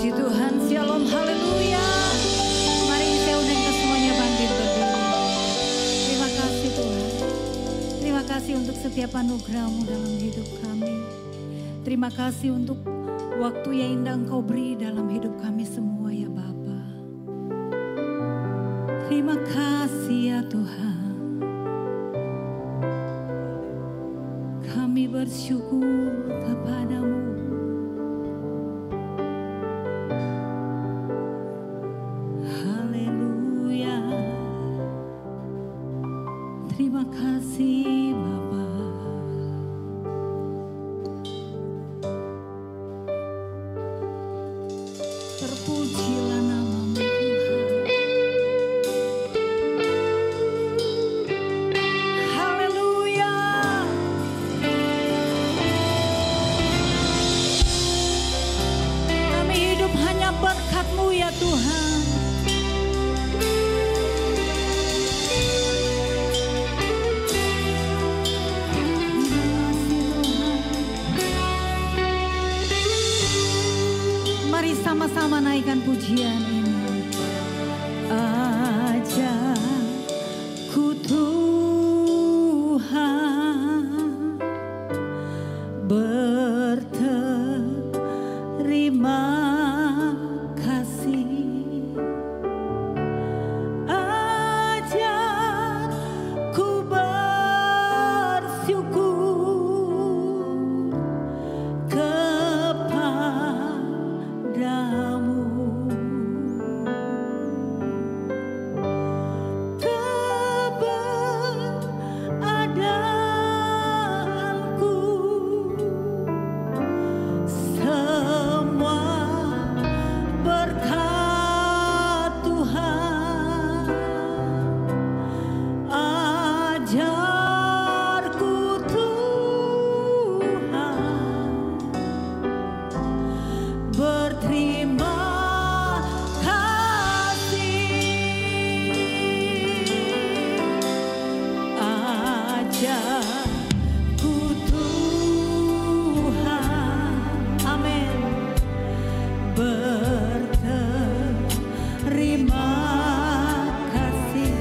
Puji Tuhan, shalom, haleluya. Mari saya undang ke semuanya bangkit berdiri. Terima kasih Tuhan. Terima kasih untuk setiap anugerah-Mu dalam hidup kami. Terima kasih untuk waktu yang indah Engkau beri dalam hidup kami semua ya Bapa. Terima kasih ya Tuhan. Kami bersyukur kepada-Mu. Terima kasih Bapa. Terpujilah nama-Mu Tuhan. Haleluya. Kami hidup hanya berkat-Mu ya Tuhan. Sama-sama naikkan pujian ini. Ajarku Tuhan berterima kasih. Ajarku bersyukur kepada-Mu. Keberadaanku semua berkat Tuhan. Ajarku Tuhan berterima ajarku Tuhan, amin, berterima kasih.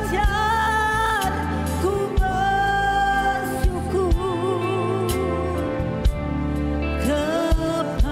Ajarku bersyukur kepada-Mu.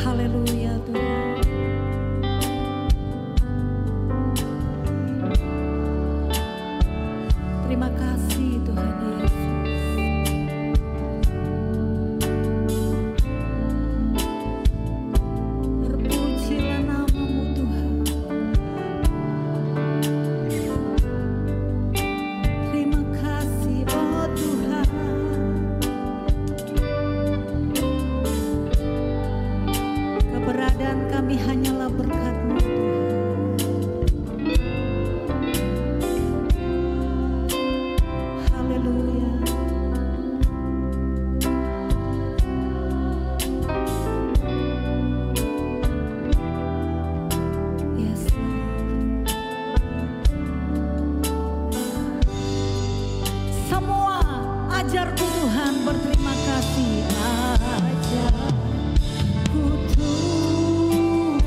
Haleluya Tuhan. Terima kasih Tuhan Yesus. Terpujilah nama-Mu Tuhan. Terima kasih oh Tuhan. Keberadaan kami hanyalah berkat-Mu Tuhan. Haleluya. Yes Lord. Semua ajarku Tuhan berterima kasih. Ajarku Tuhan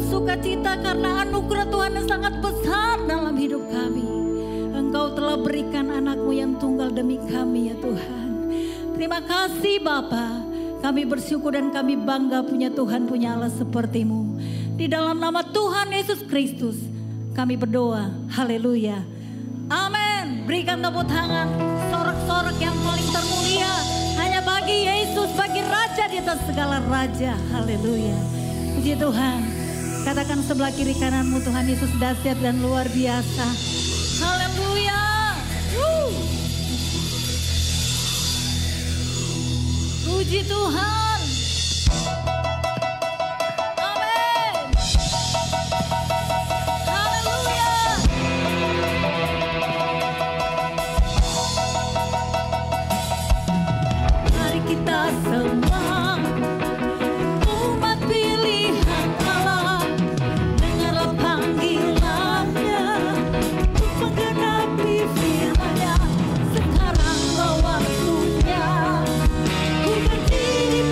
bersukacita karena anugerah Tuhan yang sangat besar dalam hidup kami. Engkau telah berikan anakmu yang tunggal demi kami ya Tuhan. Terima kasih Bapa. Kami bersyukur dan kami bangga punya Tuhan, punya Allah seperti-Mu. Di dalam nama Tuhan Yesus Kristus kami berdoa. Haleluya. Amin. Berikan tepuk tangan, sorak-sorak yang paling termulia hanya bagi Yesus, bagi Raja di atas segala raja. Haleluya. Puji Tuhan. Katakan sebelah kiri kananmu, Tuhan Yesus dahsyat dan luar biasa. Haleluya. Puji Tuhan. Amin. Haleluya. Mari kita semua umat pilihan Allah, dengarlah panggilannya untuk menggenapi firman-Nya. Sekarang waktunya ku berdiri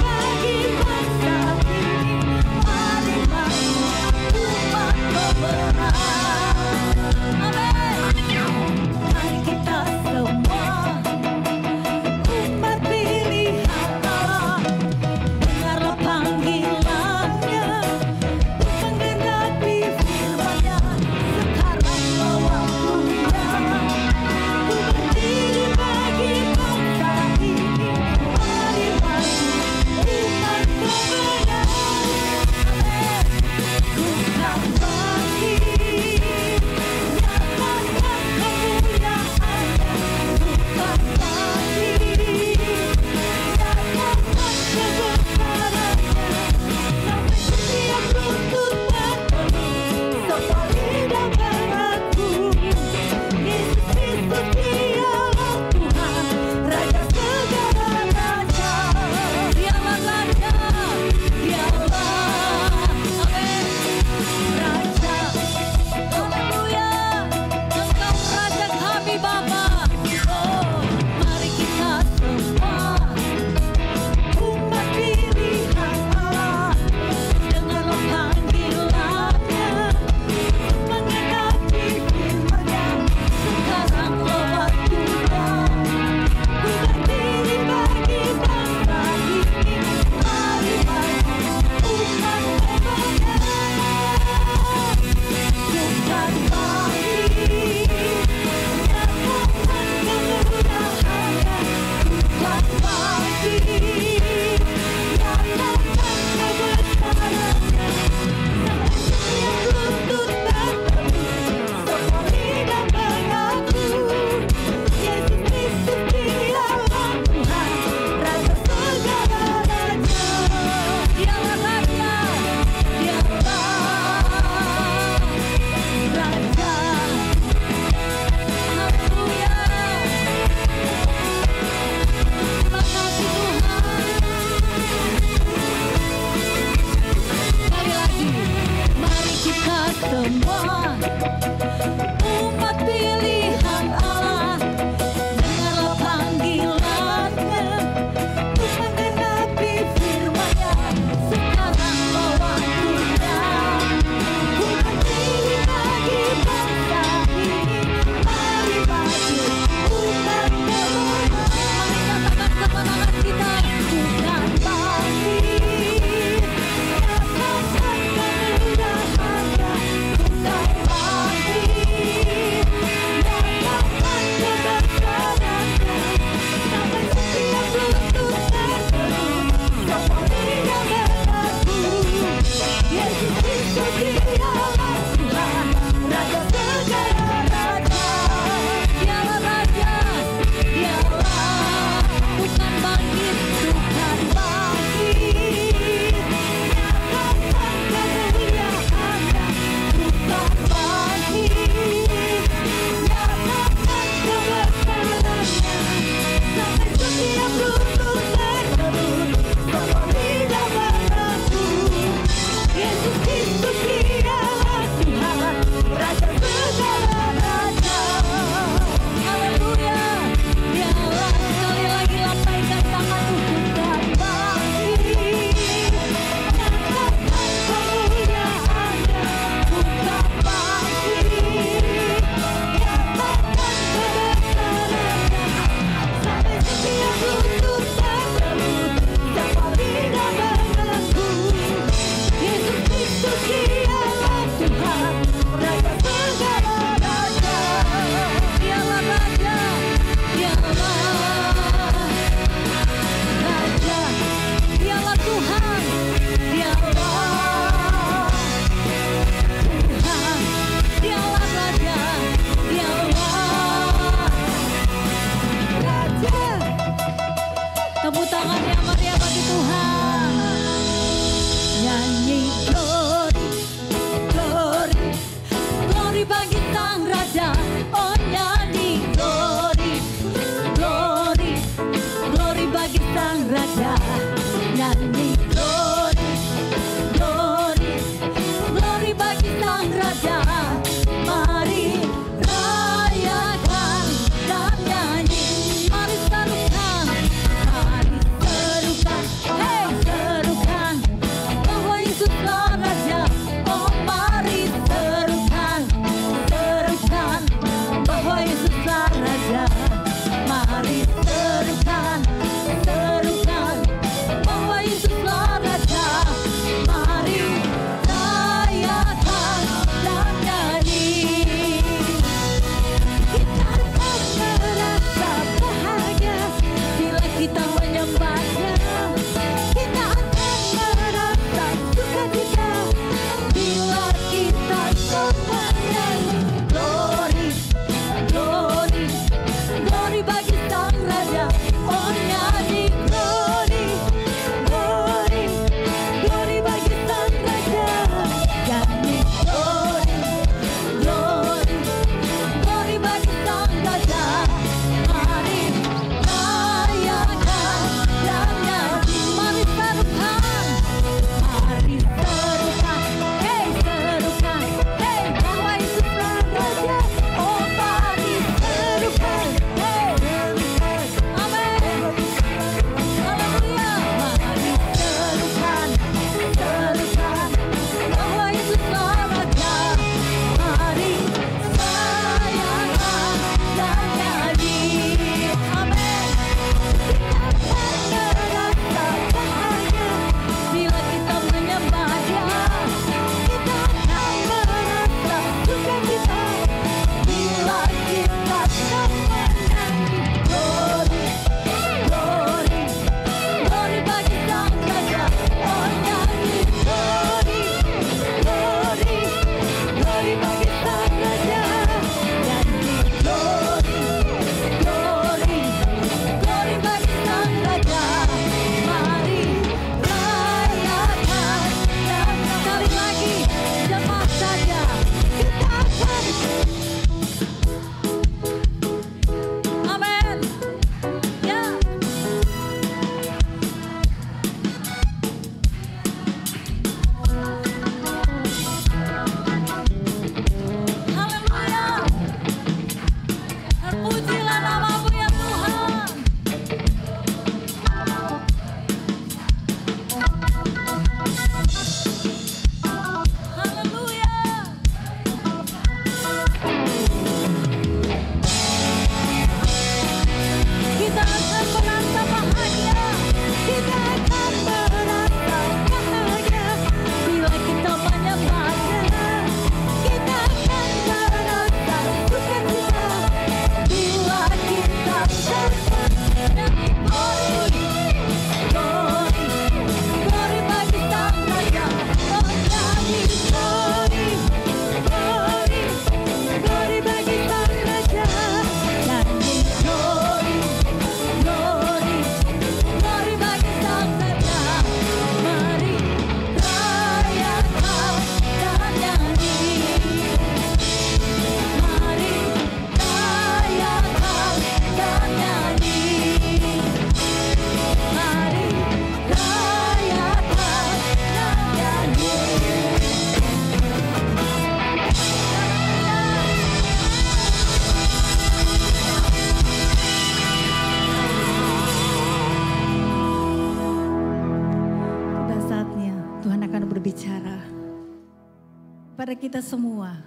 kepada kita semua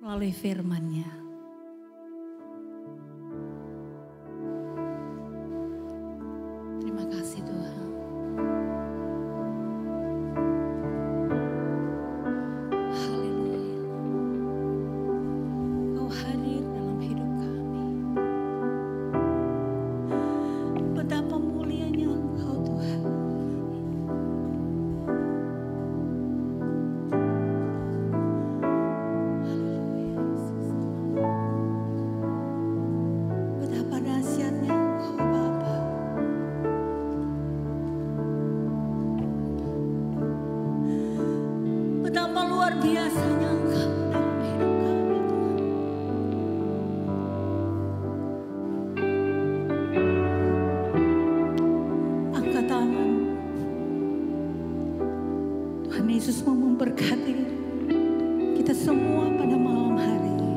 melalui firman-Nya. Terima kasih Tuhan. Haleluya. Kau hadir dalam hidup kami. Betapa mulianya Engkau Tuhan. Betapa dahsyatnya Engkau Bapa. Betapa luar biasanya Engkau dalam hidup kami Tuhan. Angkat tangan. Tuhan Yesus mau memberkati kita semua pada malam hari ini.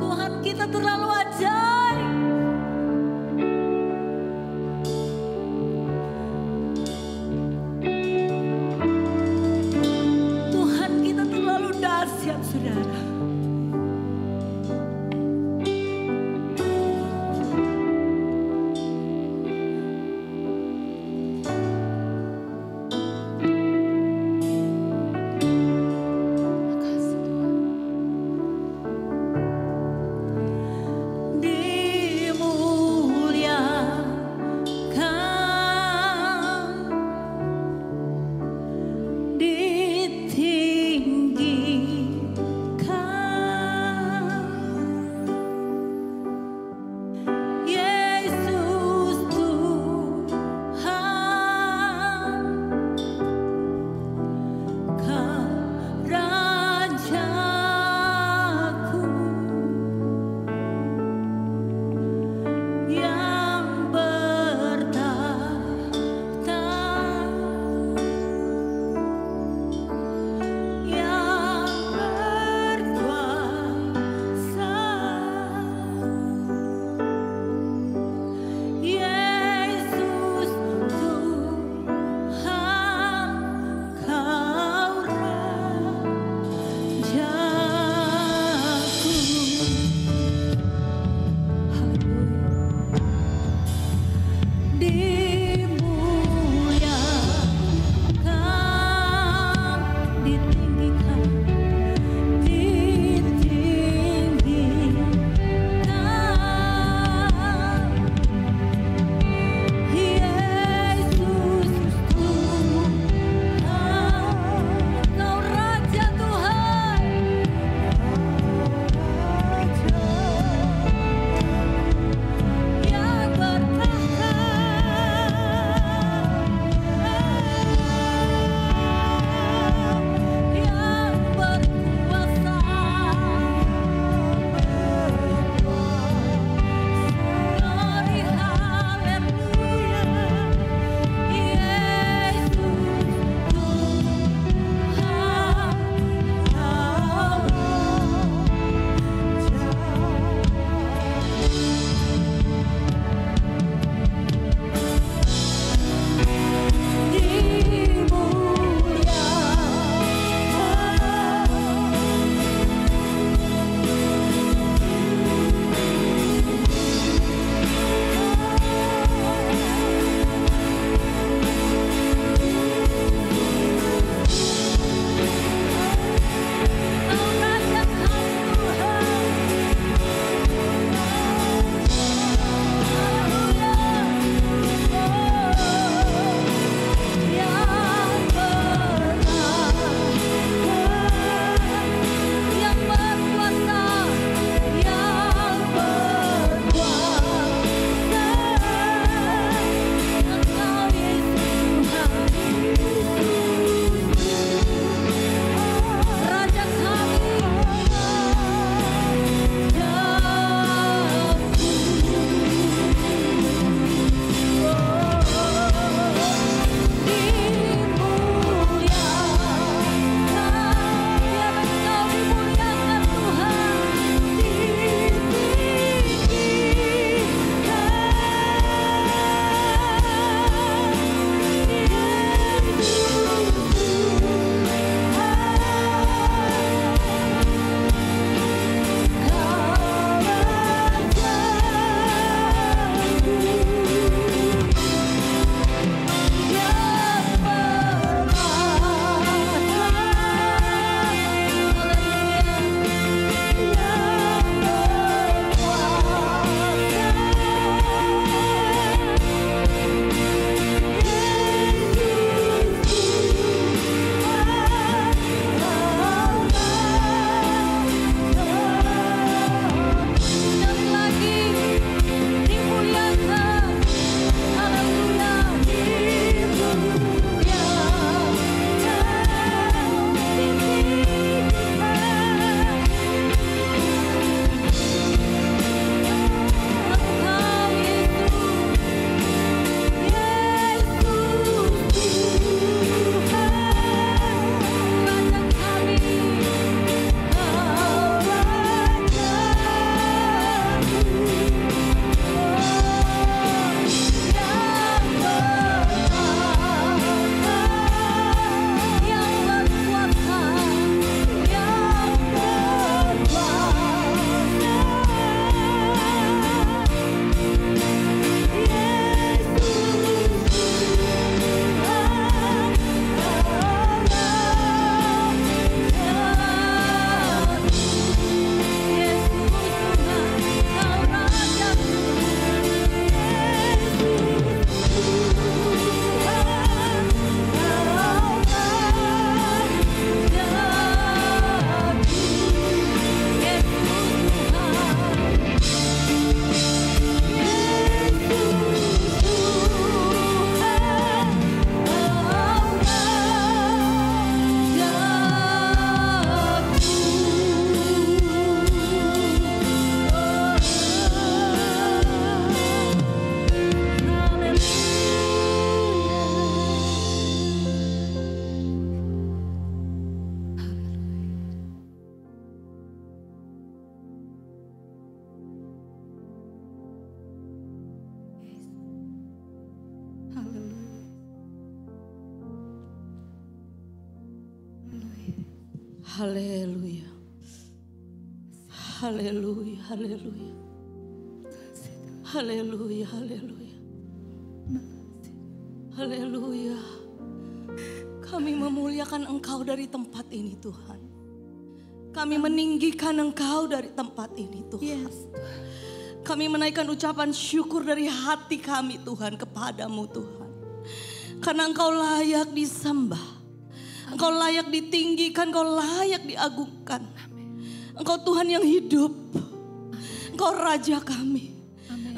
Tuhan, kita terlalu ajaib. Tuhan, kita terlalu dahsyat, saudara. Makasih Tuhan. Haleluya. Haleluya, haleluya. Haleluya, haleluya. Haleluya. Kami memuliakan Engkau dari tempat ini Tuhan. Kami meninggikan Engkau dari tempat ini Tuhan. Kami menaikkan ucapan syukur dari hati kami Tuhan kepadamu Tuhan. Karena Engkau layak disembah. Engkau layak ditinggikan, Engkau layak diagungkan. Engkau Tuhan yang hidup. Engkau Raja kami.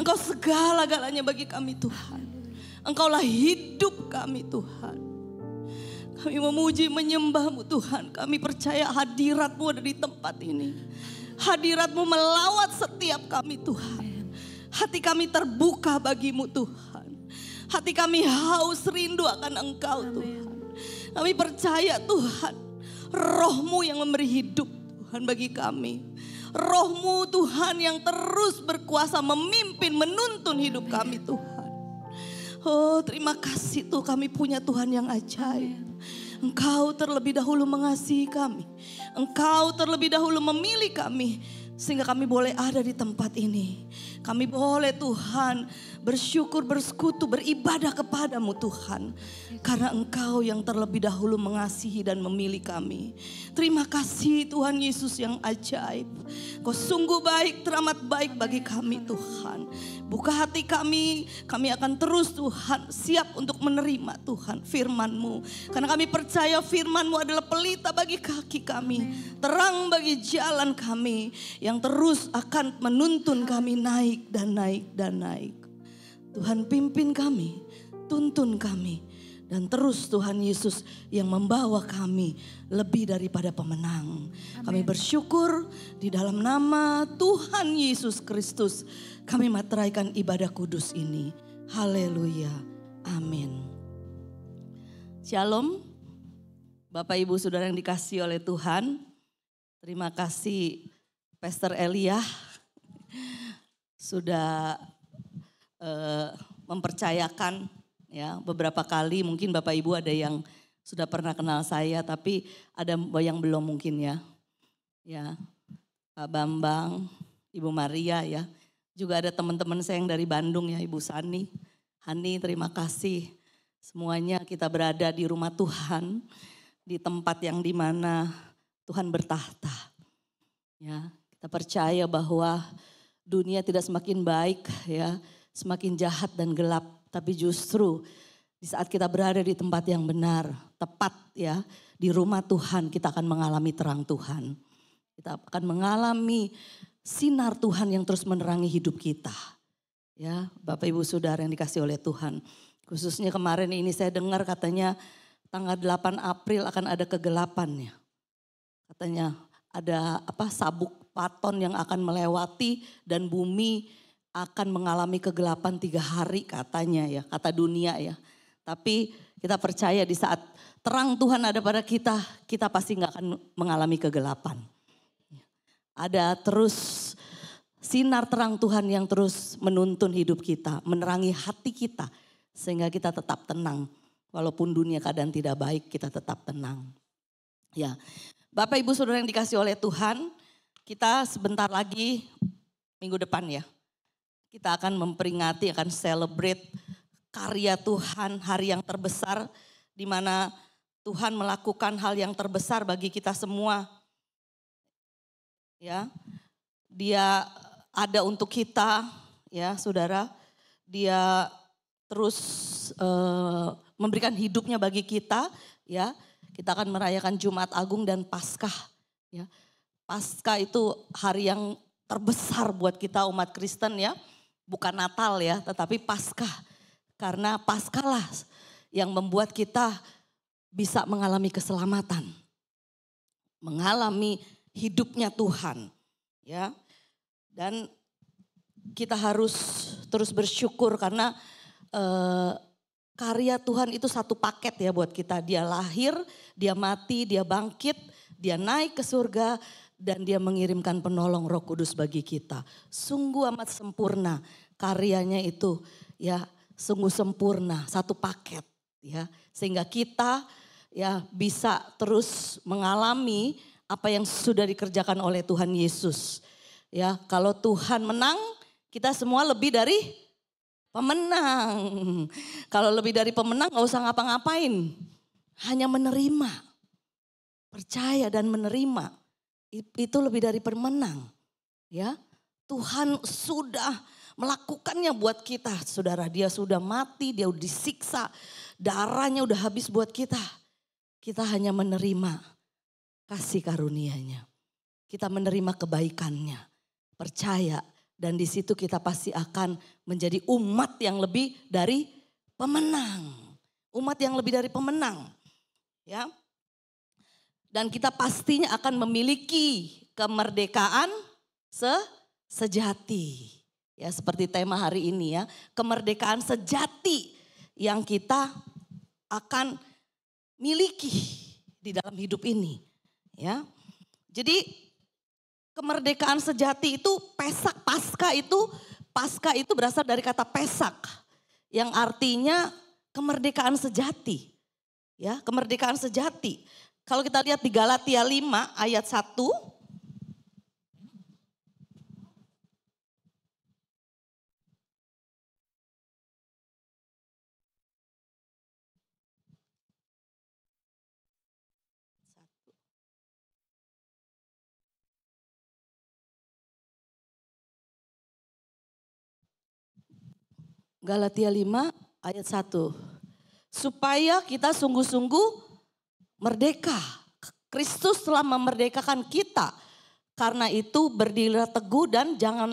Engkau segala-galanya bagi kami Tuhan. Engkaulah hidup kami Tuhan. Kami memuji menyembah-Mu Tuhan. Kami percaya hadirat-Mu ada di tempat ini. Hadirat-Mu melawat setiap kami Tuhan. Hati kami terbuka bagi-Mu Tuhan. Hati kami haus rindu akan Engkau Tuhan. Kami percaya Tuhan, Roh-Mu yang memberi hidup Tuhan bagi kami. Roh-Mu Tuhan yang terus berkuasa memimpin, menuntun hidup kami Tuhan. Oh terima kasih Tuh kami punya Tuhan yang ajaib. Engkau terlebih dahulu mengasihi kami. Engkau terlebih dahulu memilih kami. Sehingga kami boleh ada di tempat ini. Kami boleh Tuhan bersyukur, bersekutu, beribadah kepadamu Tuhan. Karena Engkau yang terlebih dahulu mengasihi dan memilih kami. Terima kasih Tuhan Yesus yang ajaib. Kau sungguh baik, teramat baik bagi kami Tuhan. Buka hati kami akan terus Tuhan siap untuk menerima Tuhan firman-Mu. Karena kami percaya firman-Mu adalah pelita bagi kaki kami. Terang bagi jalan kami yang terus akan menuntun kami naik dan naik dan naik. Tuhan pimpin kami, tuntun kami. Dan terus Tuhan Yesus yang membawa kami lebih daripada pemenang. Amen. Kami bersyukur di dalam nama Tuhan Yesus Kristus. Kami materaikan ibadah kudus ini. Haleluya. Amin. Shalom. Bapak Ibu Saudara yang dikasihi oleh Tuhan. Terima kasih Pastor Elia. Sudah mempercayakan. Ya, beberapa kali mungkin Bapak Ibu ada yang sudah pernah kenal saya, tapi ada yang belum mungkin ya. Ya, Pak Bambang, Ibu Maria ya. Juga ada teman-teman saya yang dari Bandung ya, Ibu Sani. Hani, terima kasih. Semuanya kita berada di rumah Tuhan, di tempat yang dimana Tuhan bertahta. Ya, kita percaya bahwa dunia tidak semakin baik ya, semakin jahat dan gelap. Tapi justru di saat kita berada di tempat yang benar, tepat ya, di rumah Tuhan kita akan mengalami terang Tuhan. Kita akan mengalami sinar Tuhan yang terus menerangi hidup kita. Ya, Bapak Ibu Saudara yang dikasihi oleh Tuhan. Khususnya kemarin ini saya dengar katanya tanggal 8 April akan ada kegelapan ya. Katanya ada sabuk paton yang akan melewati dan bumi akan mengalami kegelapan 3 hari katanya ya, kata dunia ya. Tapi kita percaya di saat terang Tuhan ada pada kita, kita pasti gak akan mengalami kegelapan. Ada terus sinar terang Tuhan yang terus menuntun hidup kita, menerangi hati kita. Sehingga kita tetap tenang, walaupun dunia keadaan tidak baik kita tetap tenang. Ya, Bapak Ibu Saudara yang dikasihi oleh Tuhan, kita sebentar lagi minggu depan ya. Kita akan memperingati, akan celebrate karya Tuhan, hari yang terbesar di mana Tuhan melakukan hal yang terbesar bagi kita semua. Ya, Dia ada untuk kita, ya Saudara. Dia terus memberikan hidupnya bagi kita, ya. Kita akan merayakan Jumat Agung dan Paskah, ya. Paskah itu hari yang terbesar buat kita umat Kristen ya. Bukan Natal ya, tetapi Paskah. Karena Paskah lah yang membuat kita bisa mengalami keselamatan. Mengalami hidupnya Tuhan. Ya. Dan kita harus terus bersyukur karena karya Tuhan itu satu paket ya buat kita. Dia lahir, dia mati, dia bangkit, dia naik ke surga. Dan dia mengirimkan penolong Roh Kudus bagi kita. Sungguh amat sempurna karyanya itu ya, sungguh sempurna, satu paket ya. Sehingga kita ya bisa terus mengalami apa yang sudah dikerjakan oleh Tuhan Yesus. Ya, kalau Tuhan menang, kita semua lebih dari pemenang. Kalau lebih dari pemenang gak usah ngapa-ngapain. Hanya menerima. Percaya dan menerima. Itu lebih dari pemenang. Ya, Tuhan sudah melakukannya buat kita. Saudara, dia sudah mati, dia udah disiksa. Darahnya udah habis buat kita. Kita hanya menerima kasih karunia-Nya. Kita menerima kebaikannya. Percaya. Dan di situ kita pasti akan menjadi umat yang lebih dari pemenang. Umat yang lebih dari pemenang. Ya. Dan kita pastinya akan memiliki kemerdekaan sejati. Ya, seperti tema hari ini ya. Kemerdekaan sejati yang kita akan miliki di dalam hidup ini. Ya. Jadi kemerdekaan sejati itu Paskah itu berasal dari kata pesak yang artinya kemerdekaan sejati. Ya, kemerdekaan sejati. Kalau kita lihat di Galatia 5 ayat 1. Galatia 5 ayat 1. Supaya kita sungguh-sungguh merdeka. Kristus telah memerdekakan kita. Karena itu berdirilah teguh dan jangan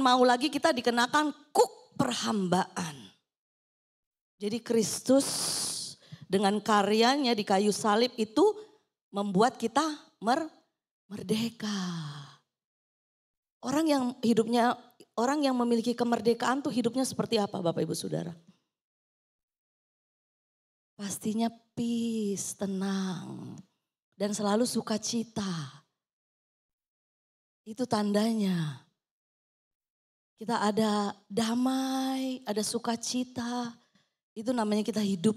mau lagi kita dikenakan kuk perhambaan. Jadi Kristus dengan karyanya di kayu salib itu membuat kita merdeka. Orang yang memiliki kemerdekaan tuh hidupnya seperti apa Bapak Ibu Saudara? Pastinya peace, tenang. Dan selalu sukacita. Itu tandanya. Kita ada damai, ada sukacita. Itu namanya kita hidup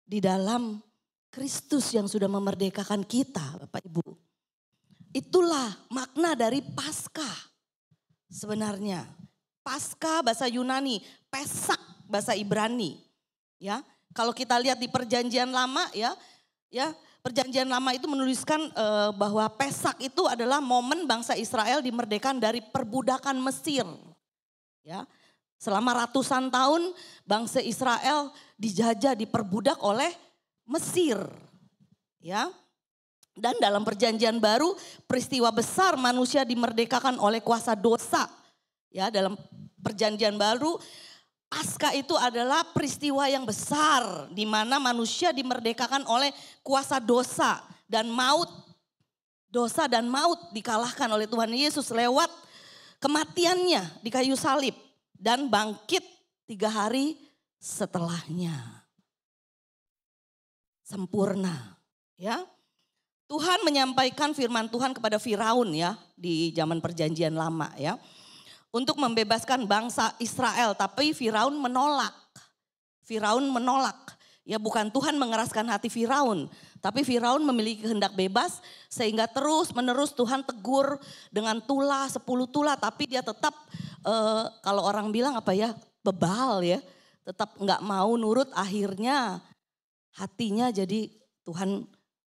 di dalam Kristus yang sudah memerdekakan kita Bapak Ibu. Itulah makna dari Paskah. Sebenarnya Paskah bahasa Yunani, Pesak bahasa Ibrani. Ya, kalau kita lihat di Perjanjian Lama ya Perjanjian Lama itu menuliskan bahwa Pesak itu adalah momen bangsa Israel dimerdekakan dari perbudakan Mesir. Ya, selama ratusan tahun bangsa Israel dijajah, diperbudak oleh Mesir. Ya. Dan dalam Perjanjian Baru peristiwa besar manusia dimerdekakan oleh kuasa dosa. Ya, dalam Perjanjian Baru Paskah itu adalah peristiwa yang besar di mana manusia dimerdekakan oleh kuasa dosa dan maut. Dosa dan maut dikalahkan oleh Tuhan Yesus lewat kematiannya di kayu salib dan bangkit 3 hari setelahnya. Sempurna, ya. Tuhan menyampaikan firman Tuhan kepada Firaun ya di zaman Perjanjian Lama ya. Untuk membebaskan bangsa Israel, tapi Firaun menolak. Firaun menolak. Ya, bukan Tuhan mengeraskan hati Firaun, tapi Firaun memiliki kehendak bebas sehingga terus-menerus Tuhan tegur dengan tulah 10 tulah, tapi dia tetap kalau orang bilang apa ya, bebal ya. Tetap enggak mau nurut, akhirnya hatinya jadi Tuhan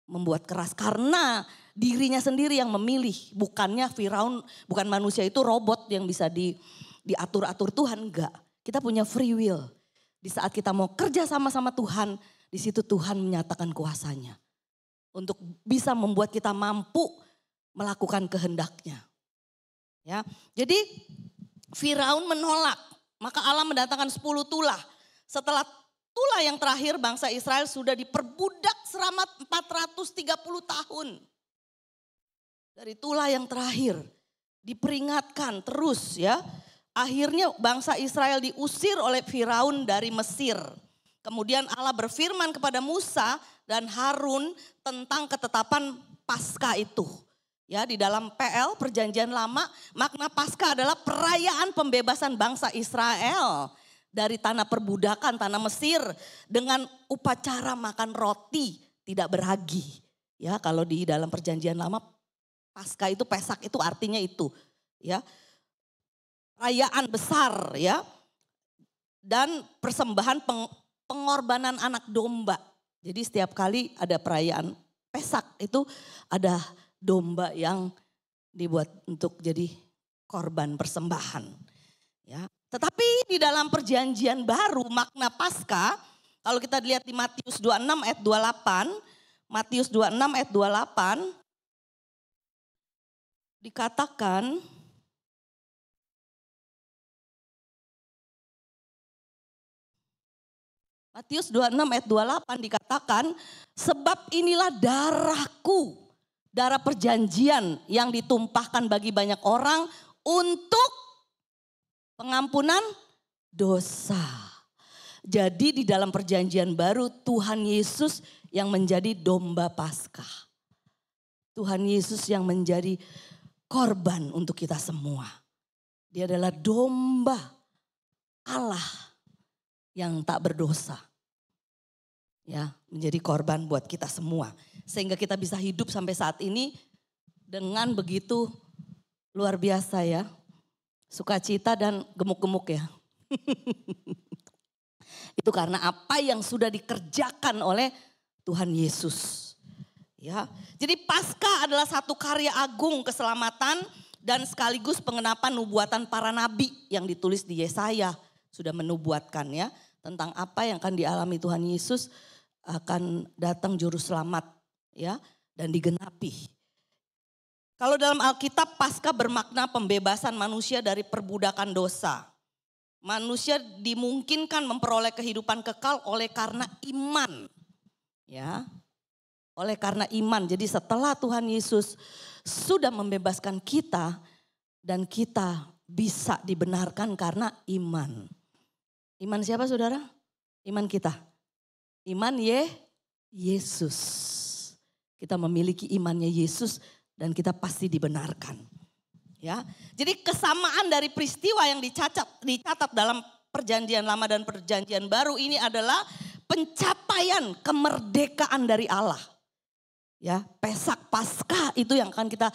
membuat keras karena dirinya sendiri yang memilih, bukannya Firaun, bukan manusia itu robot yang bisa diatur-atur Tuhan, enggak. Kita punya free will. Di saat kita mau kerja sama-sama Tuhan, di situ Tuhan menyatakan kuasanya untuk bisa membuat kita mampu melakukan kehendaknya. Ya, jadi Firaun menolak, maka Allah mendatangkan 10 tulah. Setelah tulah yang terakhir bangsa Israel sudah diperbudak selama 430 tahun. Dari tulah yang terakhir diperingatkan terus ya. Akhirnya bangsa Israel diusir oleh Firaun dari Mesir. Kemudian Allah berfirman kepada Musa dan Harun tentang ketetapan Paskah itu. Ya, di dalam PL Perjanjian Lama, makna Paskah adalah perayaan pembebasan bangsa Israel dari tanah perbudakan, tanah Mesir dengan upacara makan roti tidak beragi. Ya, kalau di dalam perjanjian lama Paskah itu, Pesak itu artinya itu, ya. Perayaan besar, ya. Dan persembahan pengorbanan anak domba. Jadi setiap kali ada perayaan Pesak itu ada domba yang dibuat untuk jadi korban persembahan. Ya. Tetapi di dalam perjanjian baru makna Paskah, kalau kita lihat di Matius 26 ayat 28, Matius 26 ayat 28 dikatakan, Matius 26 ayat 28 dikatakan, sebab inilah darahku, darah perjanjian yang ditumpahkan bagi banyak orang untuk pengampunan dosa. Jadi di dalam perjanjian baru Tuhan Yesus yang menjadi domba Paskah. Tuhan Yesus yang menjadi korban untuk kita semua. Dia adalah domba Allah yang tak berdosa. Ya, menjadi korban buat kita semua. Sehingga kita bisa hidup sampai saat ini dengan begitu luar biasa ya. Sukacita dan gemuk-gemuk ya. Itu karena apa yang sudah dikerjakan oleh Tuhan Yesus. Ya, jadi Paskah adalah satu karya agung keselamatan dan sekaligus pengenapan nubuatan para nabi yang ditulis di Yesaya. Sudah menubuatkan ya tentang apa yang akan dialami Tuhan Yesus, akan datang juru selamat ya dan digenapi. Kalau dalam Alkitab Paskah bermakna pembebasan manusia dari perbudakan dosa. Manusia dimungkinkan memperoleh kehidupan kekal oleh karena iman. Ya. Oleh karena iman. Jadi setelah Tuhan Yesus sudah membebaskan kita dan kita bisa dibenarkan karena iman. Iman siapa saudara? Iman kita. Iman Yesus. Kita memiliki imannya Yesus dan kita pasti dibenarkan. Ya, jadi kesamaan dari peristiwa yang dicatat dalam perjanjian lama dan perjanjian baru ini adalah pencapaian kemerdekaan dari Allah. Ya, Pesak Paskah itu yang akan kita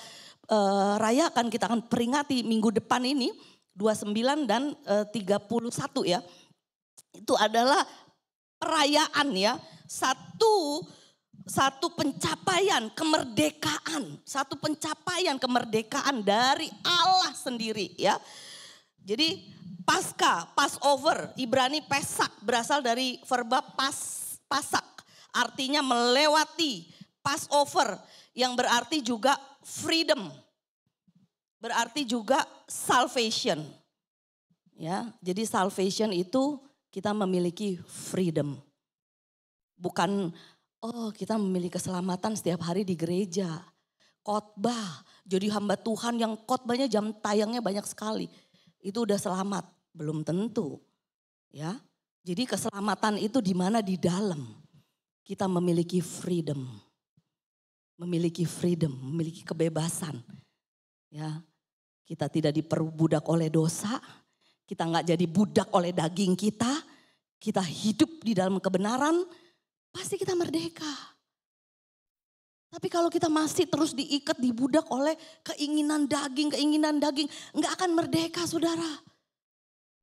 rayakan, kita akan peringati minggu depan ini 29 dan 31 ya. Itu adalah perayaan ya, satu pencapaian kemerdekaan, dari Allah sendiri ya. Jadi Paskah, Passover, Ibrani Pesak berasal dari verba pasak, artinya melewati. Passover yang berarti juga freedom, berarti juga salvation. Ya, jadi salvation itu kita memiliki freedom, bukan kita memiliki keselamatan setiap hari di gereja. Khotbah, jadi hamba Tuhan yang khotbahnya jam tayangnya banyak sekali. Itu udah selamat, belum tentu. Ya. Jadi keselamatan itu di mana? Di dalam. Kita memiliki freedom. Memiliki kebebasan. Ya. Kita tidak diperbudak oleh dosa. Kita nggak jadi budak oleh daging kita. Kita hidup di dalam kebenaran. Pasti kita merdeka. Tapi kalau kita masih terus diikat, dibudak oleh keinginan daging, enggak akan merdeka saudara.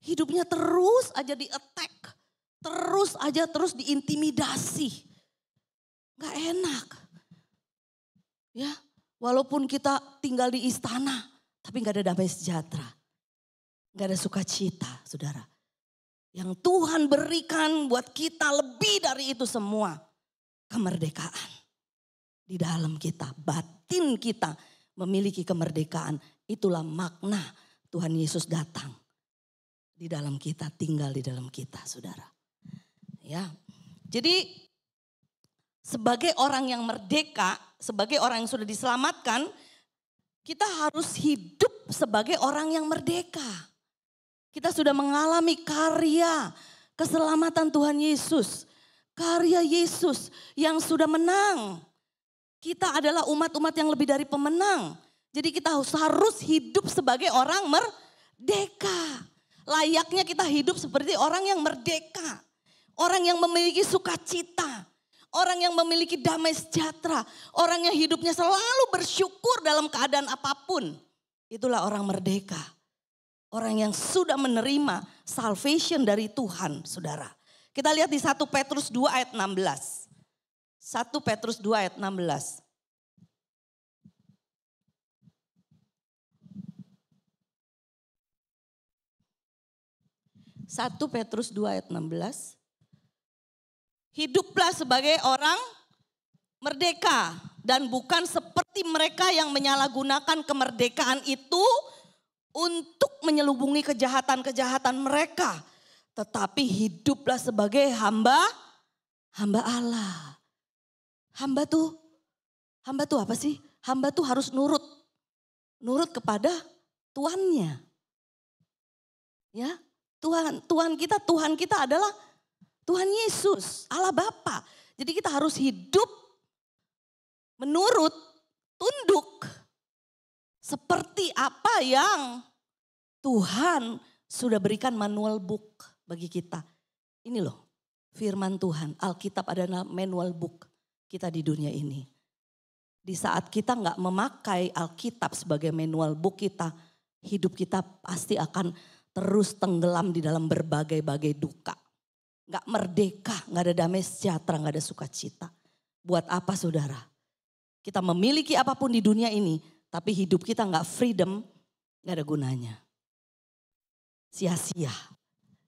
Hidupnya terus aja di-attack, terus diintimidasi. Enggak enak. Ya, walaupun kita tinggal di istana, tapi enggak ada damai sejahtera. Enggak ada sukacita saudara. Yang Tuhan berikan buat kita lebih dari itu semua. Kemerdekaan. Di dalam kita, batin kita memiliki kemerdekaan. Itulah makna Tuhan Yesus datang. Di dalam kita, tinggal di dalam kita saudara. Ya, jadi sebagai orang yang merdeka, sebagai orang yang sudah diselamatkan, kita harus hidup sebagai orang yang merdeka. Kita sudah mengalami karya keselamatan Tuhan Yesus. Karya Yesus yang sudah menang. Kita adalah umat-umat yang lebih dari pemenang. Jadi kita harus hidup sebagai orang merdeka. Layaknya kita hidup seperti orang yang merdeka. Orang yang memiliki sukacita. Orang yang memiliki damai sejahtera. Orang yang hidupnya selalu bersyukur dalam keadaan apapun. Itulah orang merdeka. Orang yang sudah menerima salvation dari Tuhan, saudara. Kita lihat di 1 Petrus 2 ayat 16. 1 Petrus 2 ayat 16. 1 Petrus 2 ayat 16. Hiduplah sebagai orang merdeka dan bukan seperti mereka yang menyalahgunakan kemerdekaan itu untuk menyelubungi kejahatan-kejahatan mereka. Tetapi hiduplah sebagai hamba Allah. Hamba tuh apa sih? Hamba tuh harus nurut kepada tuannya. Ya, Tuhan kita adalah Tuhan Yesus, Allah Bapa. Jadi kita harus hidup menurut, tunduk seperti apa yang Tuhan sudah berikan manual book bagi kita. Ini loh firman Tuhan, Alkitab adalah manual book kita di dunia ini. Di saat kita nggak memakai Alkitab sebagai manual book kita, hidup kita pasti akan terus tenggelam di dalam berbagai-bagai duka. Gak merdeka, gak ada damai sejahtera, gak ada sukacita. Buat apa saudara? Kita memiliki apapun di dunia ini, tapi hidup kita gak freedom, gak ada gunanya. Sia-sia.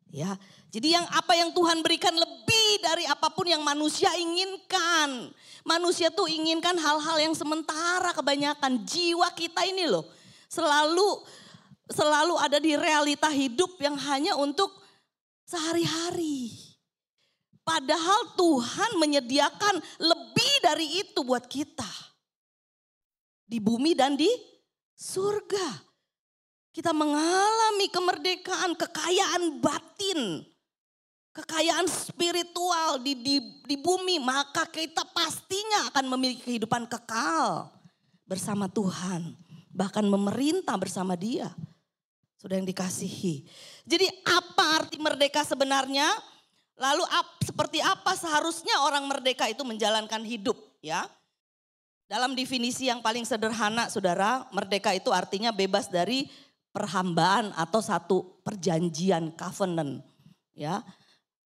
Ya, jadi apa yang Tuhan berikan lebih dari apapun yang manusia inginkan. Manusia tuh inginkan hal-hal yang sementara kebanyakan. Jiwa kita ini loh selalu ada di realita hidup yang hanya untuk sehari-hari. Padahal Tuhan menyediakan lebih dari itu buat kita. Di bumi dan di surga. Kita mengalami kemerdekaan, kekayaan batin. Kekayaan spiritual di bumi. Maka kita pastinya akan memiliki kehidupan kekal bersama Tuhan. Bahkan memerintah bersama Dia. Sudah yang dikasihi. Jadi apa arti merdeka sebenarnya? Lalu seperti apa seharusnya orang merdeka itu menjalankan hidup ya? Dalam definisi yang paling sederhana saudara, merdeka itu artinya bebas dari perhambaan atau satu perjanjian covenant. Ya,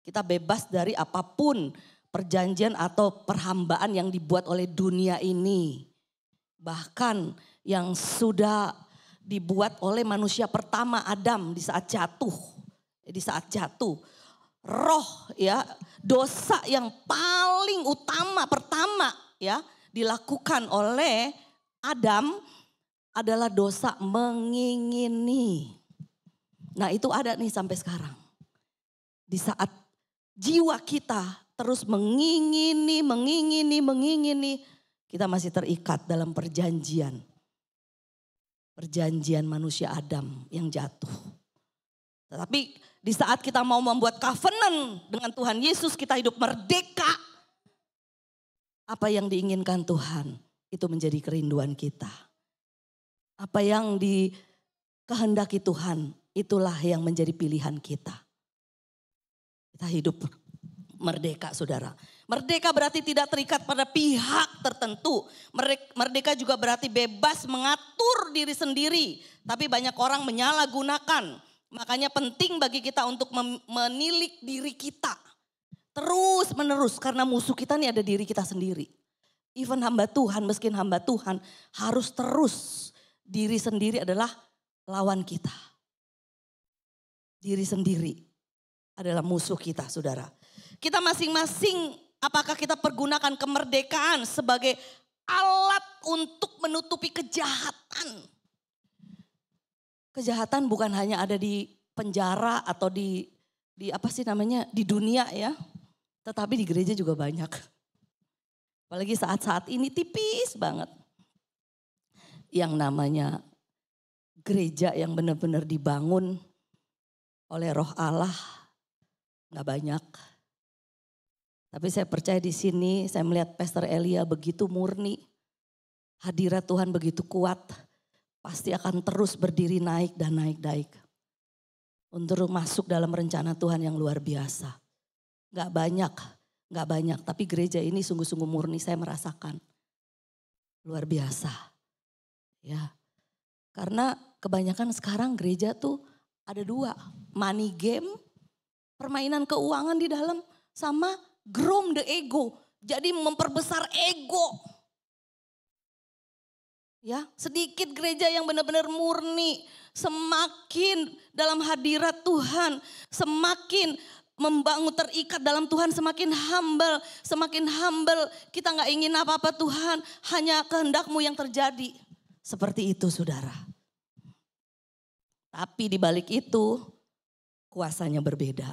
kita bebas dari apapun perjanjian atau perhambaan yang dibuat oleh dunia ini. Bahkan yang sudah dibuat oleh manusia pertama Adam di saat jatuh. Roh ya, dosa yang paling pertama ya dilakukan oleh Adam adalah dosa mengingini. Nah itu ada nih sampai sekarang. Di saat jiwa kita terus mengingini, kita masih terikat dalam perjanjian manusia Adam yang jatuh. Tetapi di saat kita mau membuat covenant dengan Tuhan Yesus, kita hidup merdeka. Apa yang diinginkan Tuhan itu menjadi kerinduan kita. Apa yang dikehendaki Tuhan itulah yang menjadi pilihan kita. Kita hidup merdeka saudara. Merdeka berarti tidak terikat pada pihak tertentu. Merdeka juga berarti bebas mengatur diri sendiri. Tapi banyak orang menyalahgunakan. Makanya penting bagi kita untuk menilik diri kita. Terus menerus karena musuh kita nih ada diri kita sendiri. Even hamba Tuhan, meski hamba Tuhan harus terus. Diri sendiri adalah lawan kita. Diri sendiri adalah musuh kita saudara. Kita masing-masing apakah kita pergunakan kemerdekaan sebagai alat untuk menutupi kejahatan. Kejahatan bukan hanya ada di penjara atau di dunia ya. Tetapi di gereja juga banyak. Apalagi saat-saat ini tipis banget. Yang namanya gereja yang benar-benar dibangun oleh Roh Allah nggak banyak. Tapi saya percaya di sini saya melihat Pastor Elia begitu murni. Hadirat Tuhan begitu kuat. Pasti akan terus berdiri naik dan naik. Untuk masuk dalam rencana Tuhan yang luar biasa. Gak banyak Gak banyak, tapi gereja ini sungguh-sungguh murni, saya merasakan. Luar biasa. Ya, karena kebanyakan sekarang gereja tuh ada dua. Money game, permainan keuangan di dalam, sama groom the ego. Jadi memperbesar ego. Ya, sedikit gereja yang benar-benar murni, semakin dalam hadirat Tuhan, semakin membangun terikat dalam Tuhan, semakin humble, kita nggak ingin apa-apa Tuhan, hanya kehendak-Mu yang terjadi. Seperti itu saudara. Tapi di balik itu kuasanya berbeda.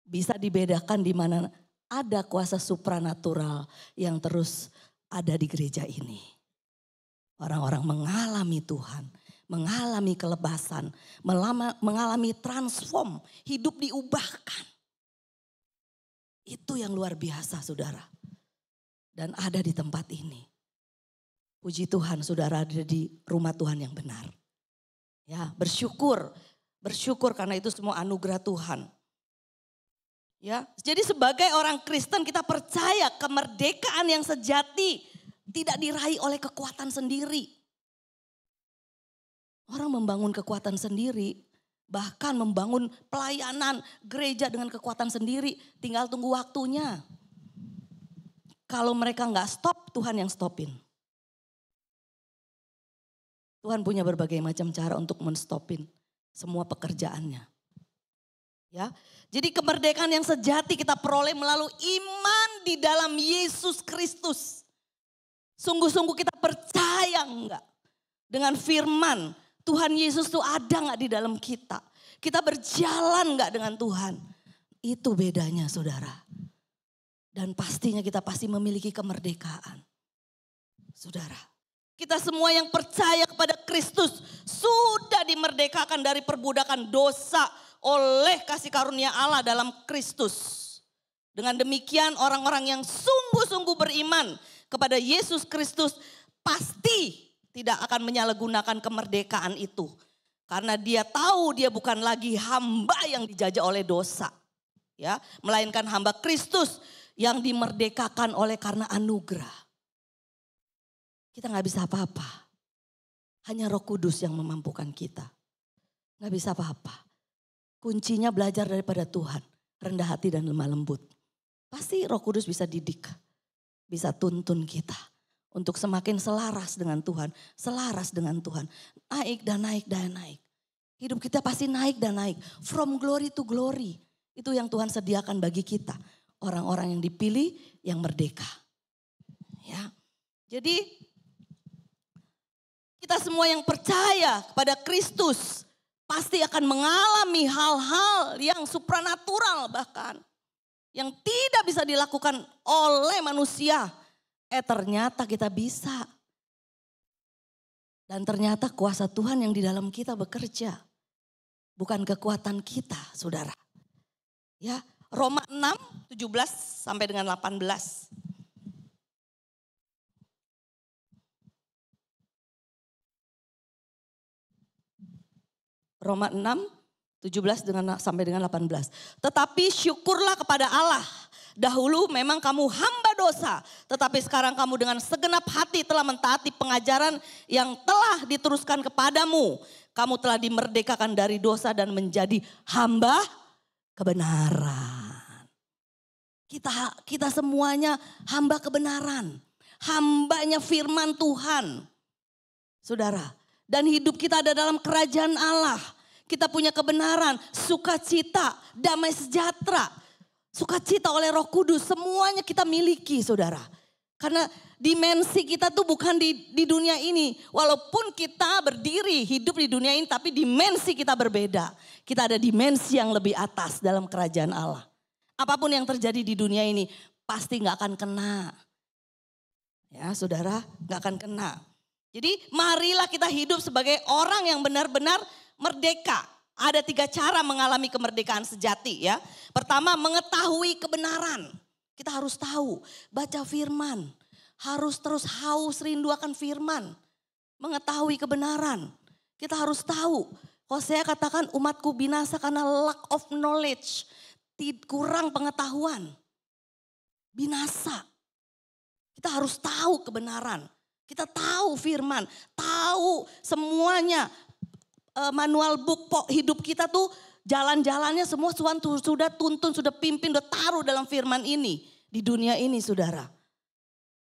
Bisa dibedakan di mana ada kuasa supranatural yang terus ada di gereja ini. Orang-orang mengalami Tuhan, mengalami kelepasan, mengalami transform, hidup diubahkan. Itu yang luar biasa saudara. Dan ada di tempat ini. Puji Tuhan saudara ada di rumah Tuhan yang benar. Ya, bersyukur karena itu semua anugerah Tuhan. Ya, jadi sebagai orang Kristen kita percaya kemerdekaan yang sejati tidak diraih oleh kekuatan sendiri. Orang membangun kekuatan sendiri, bahkan membangun pelayanan gereja dengan kekuatan sendiri, tinggal tunggu waktunya. Kalau mereka nggak stop, Tuhan yang stopin. Tuhan punya berbagai macam cara untuk menstopin semua pekerjaannya. Ya, jadi kemerdekaan yang sejati kita peroleh melalui iman di dalam Yesus Kristus. Sungguh-sungguh kita percaya enggak dengan firman Tuhan Yesus itu ada enggak di dalam kita. Kita berjalan enggak dengan Tuhan. Itu bedanya saudara. Dan pastinya kita pasti memiliki kemerdekaan. Saudara, kita semua yang percaya kepada Kristus sudah dimerdekakan dari perbudakan dosa oleh kasih karunia Allah dalam Kristus. Dengan demikian orang-orang yang sungguh-sungguh beriman kepada Yesus Kristus pasti tidak akan menyalahgunakan kemerdekaan itu. Karena dia tahu dia bukan lagi hamba yang dijajah oleh dosa. Ya, melainkan hamba Kristus yang dimerdekakan oleh karena anugerah. Kita gak bisa apa-apa. Hanya Roh Kudus yang memampukan kita. Gak bisa apa-apa. Kuncinya belajar daripada Tuhan. Rendah hati dan lemah lembut. Pasti Roh Kudus bisa didik. Bisa tuntun kita untuk semakin selaras dengan Tuhan. Selaras dengan Tuhan. Naik dan naik dan naik. Hidup kita pasti naik dan naik. From glory to glory. Itu yang Tuhan sediakan bagi kita. Orang-orang yang dipilih yang merdeka. Ya. Jadi kita semua yang percaya kepada Kristus pasti akan mengalami hal-hal yang supranatural bahkan. Yang tidak bisa dilakukan oleh manusia. Ternyata kita bisa. Dan ternyata kuasa Tuhan yang di dalam kita bekerja. Bukan kekuatan kita saudara. Ya, Roma 6, 17 sampai dengan 18. Roma 6, 17 sampai dengan 18. Tetapi syukurlah kepada Allah. Dahulu memang kamu hamba dosa. Tetapi sekarang kamu dengan segenap hati telah mentaati pengajaran yang telah diteruskan kepadamu. Kamu telah dimerdekakan dari dosa dan menjadi hamba kebenaran. Kita semuanya hamba kebenaran. Hambanya firman Tuhan. Saudara, dan hidup kita ada dalam kerajaan Allah. Kita punya kebenaran, sukacita, damai sejahtera. Sukacita oleh Roh Kudus, semuanya kita miliki saudara. Karena dimensi kita tuh bukan di dunia ini. Walaupun kita berdiri hidup di dunia ini, tapi dimensi kita berbeda. Kita ada dimensi yang lebih atas dalam kerajaan Allah. Apapun yang terjadi di dunia ini pasti gak akan kena. Ya saudara, gak akan kena. Jadi marilah kita hidup sebagai orang yang benar-benar merdeka. Ada 3 cara mengalami kemerdekaan sejati ya. Pertama, mengetahui kebenaran. Kita harus tahu, baca firman. Harus terus haus rindu akan firman. Mengetahui kebenaran. Kita harus tahu. Hosea katakan umatku binasa karena lack of knowledge. Kurang pengetahuan. binasa. Kita harus tahu kebenaran. Kita tahu firman, tahu semuanya. Manual book hidup kita tuh jalan-jalannya semua Tuhan sudah tuntun, sudah pimpin, sudah taruh dalam firman ini. Di dunia ini saudara.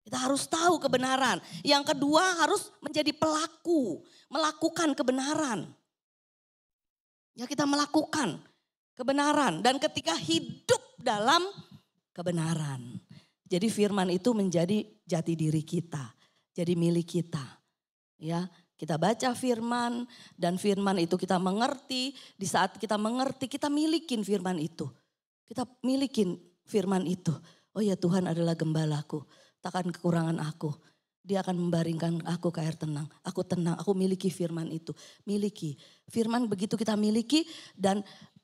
Kita harus tahu kebenaran. Yang kedua harus menjadi pelaku, melakukan kebenaran. Ya kita melakukan kebenaran dan ketika hidup dalam kebenaran. Jadi firman itu menjadi jati diri kita, jadi milik kita. Ya, kita baca firman dan firman itu kita mengerti. Di saat kita mengerti kita milikin firman itu. Kita milikin firman itu. Oh ya Tuhan adalah gembalaku, takkan kekurangan aku. Dia akan membaringkan aku ke air tenang. Aku tenang, aku miliki firman itu. Miliki. Firman begitu kita miliki dan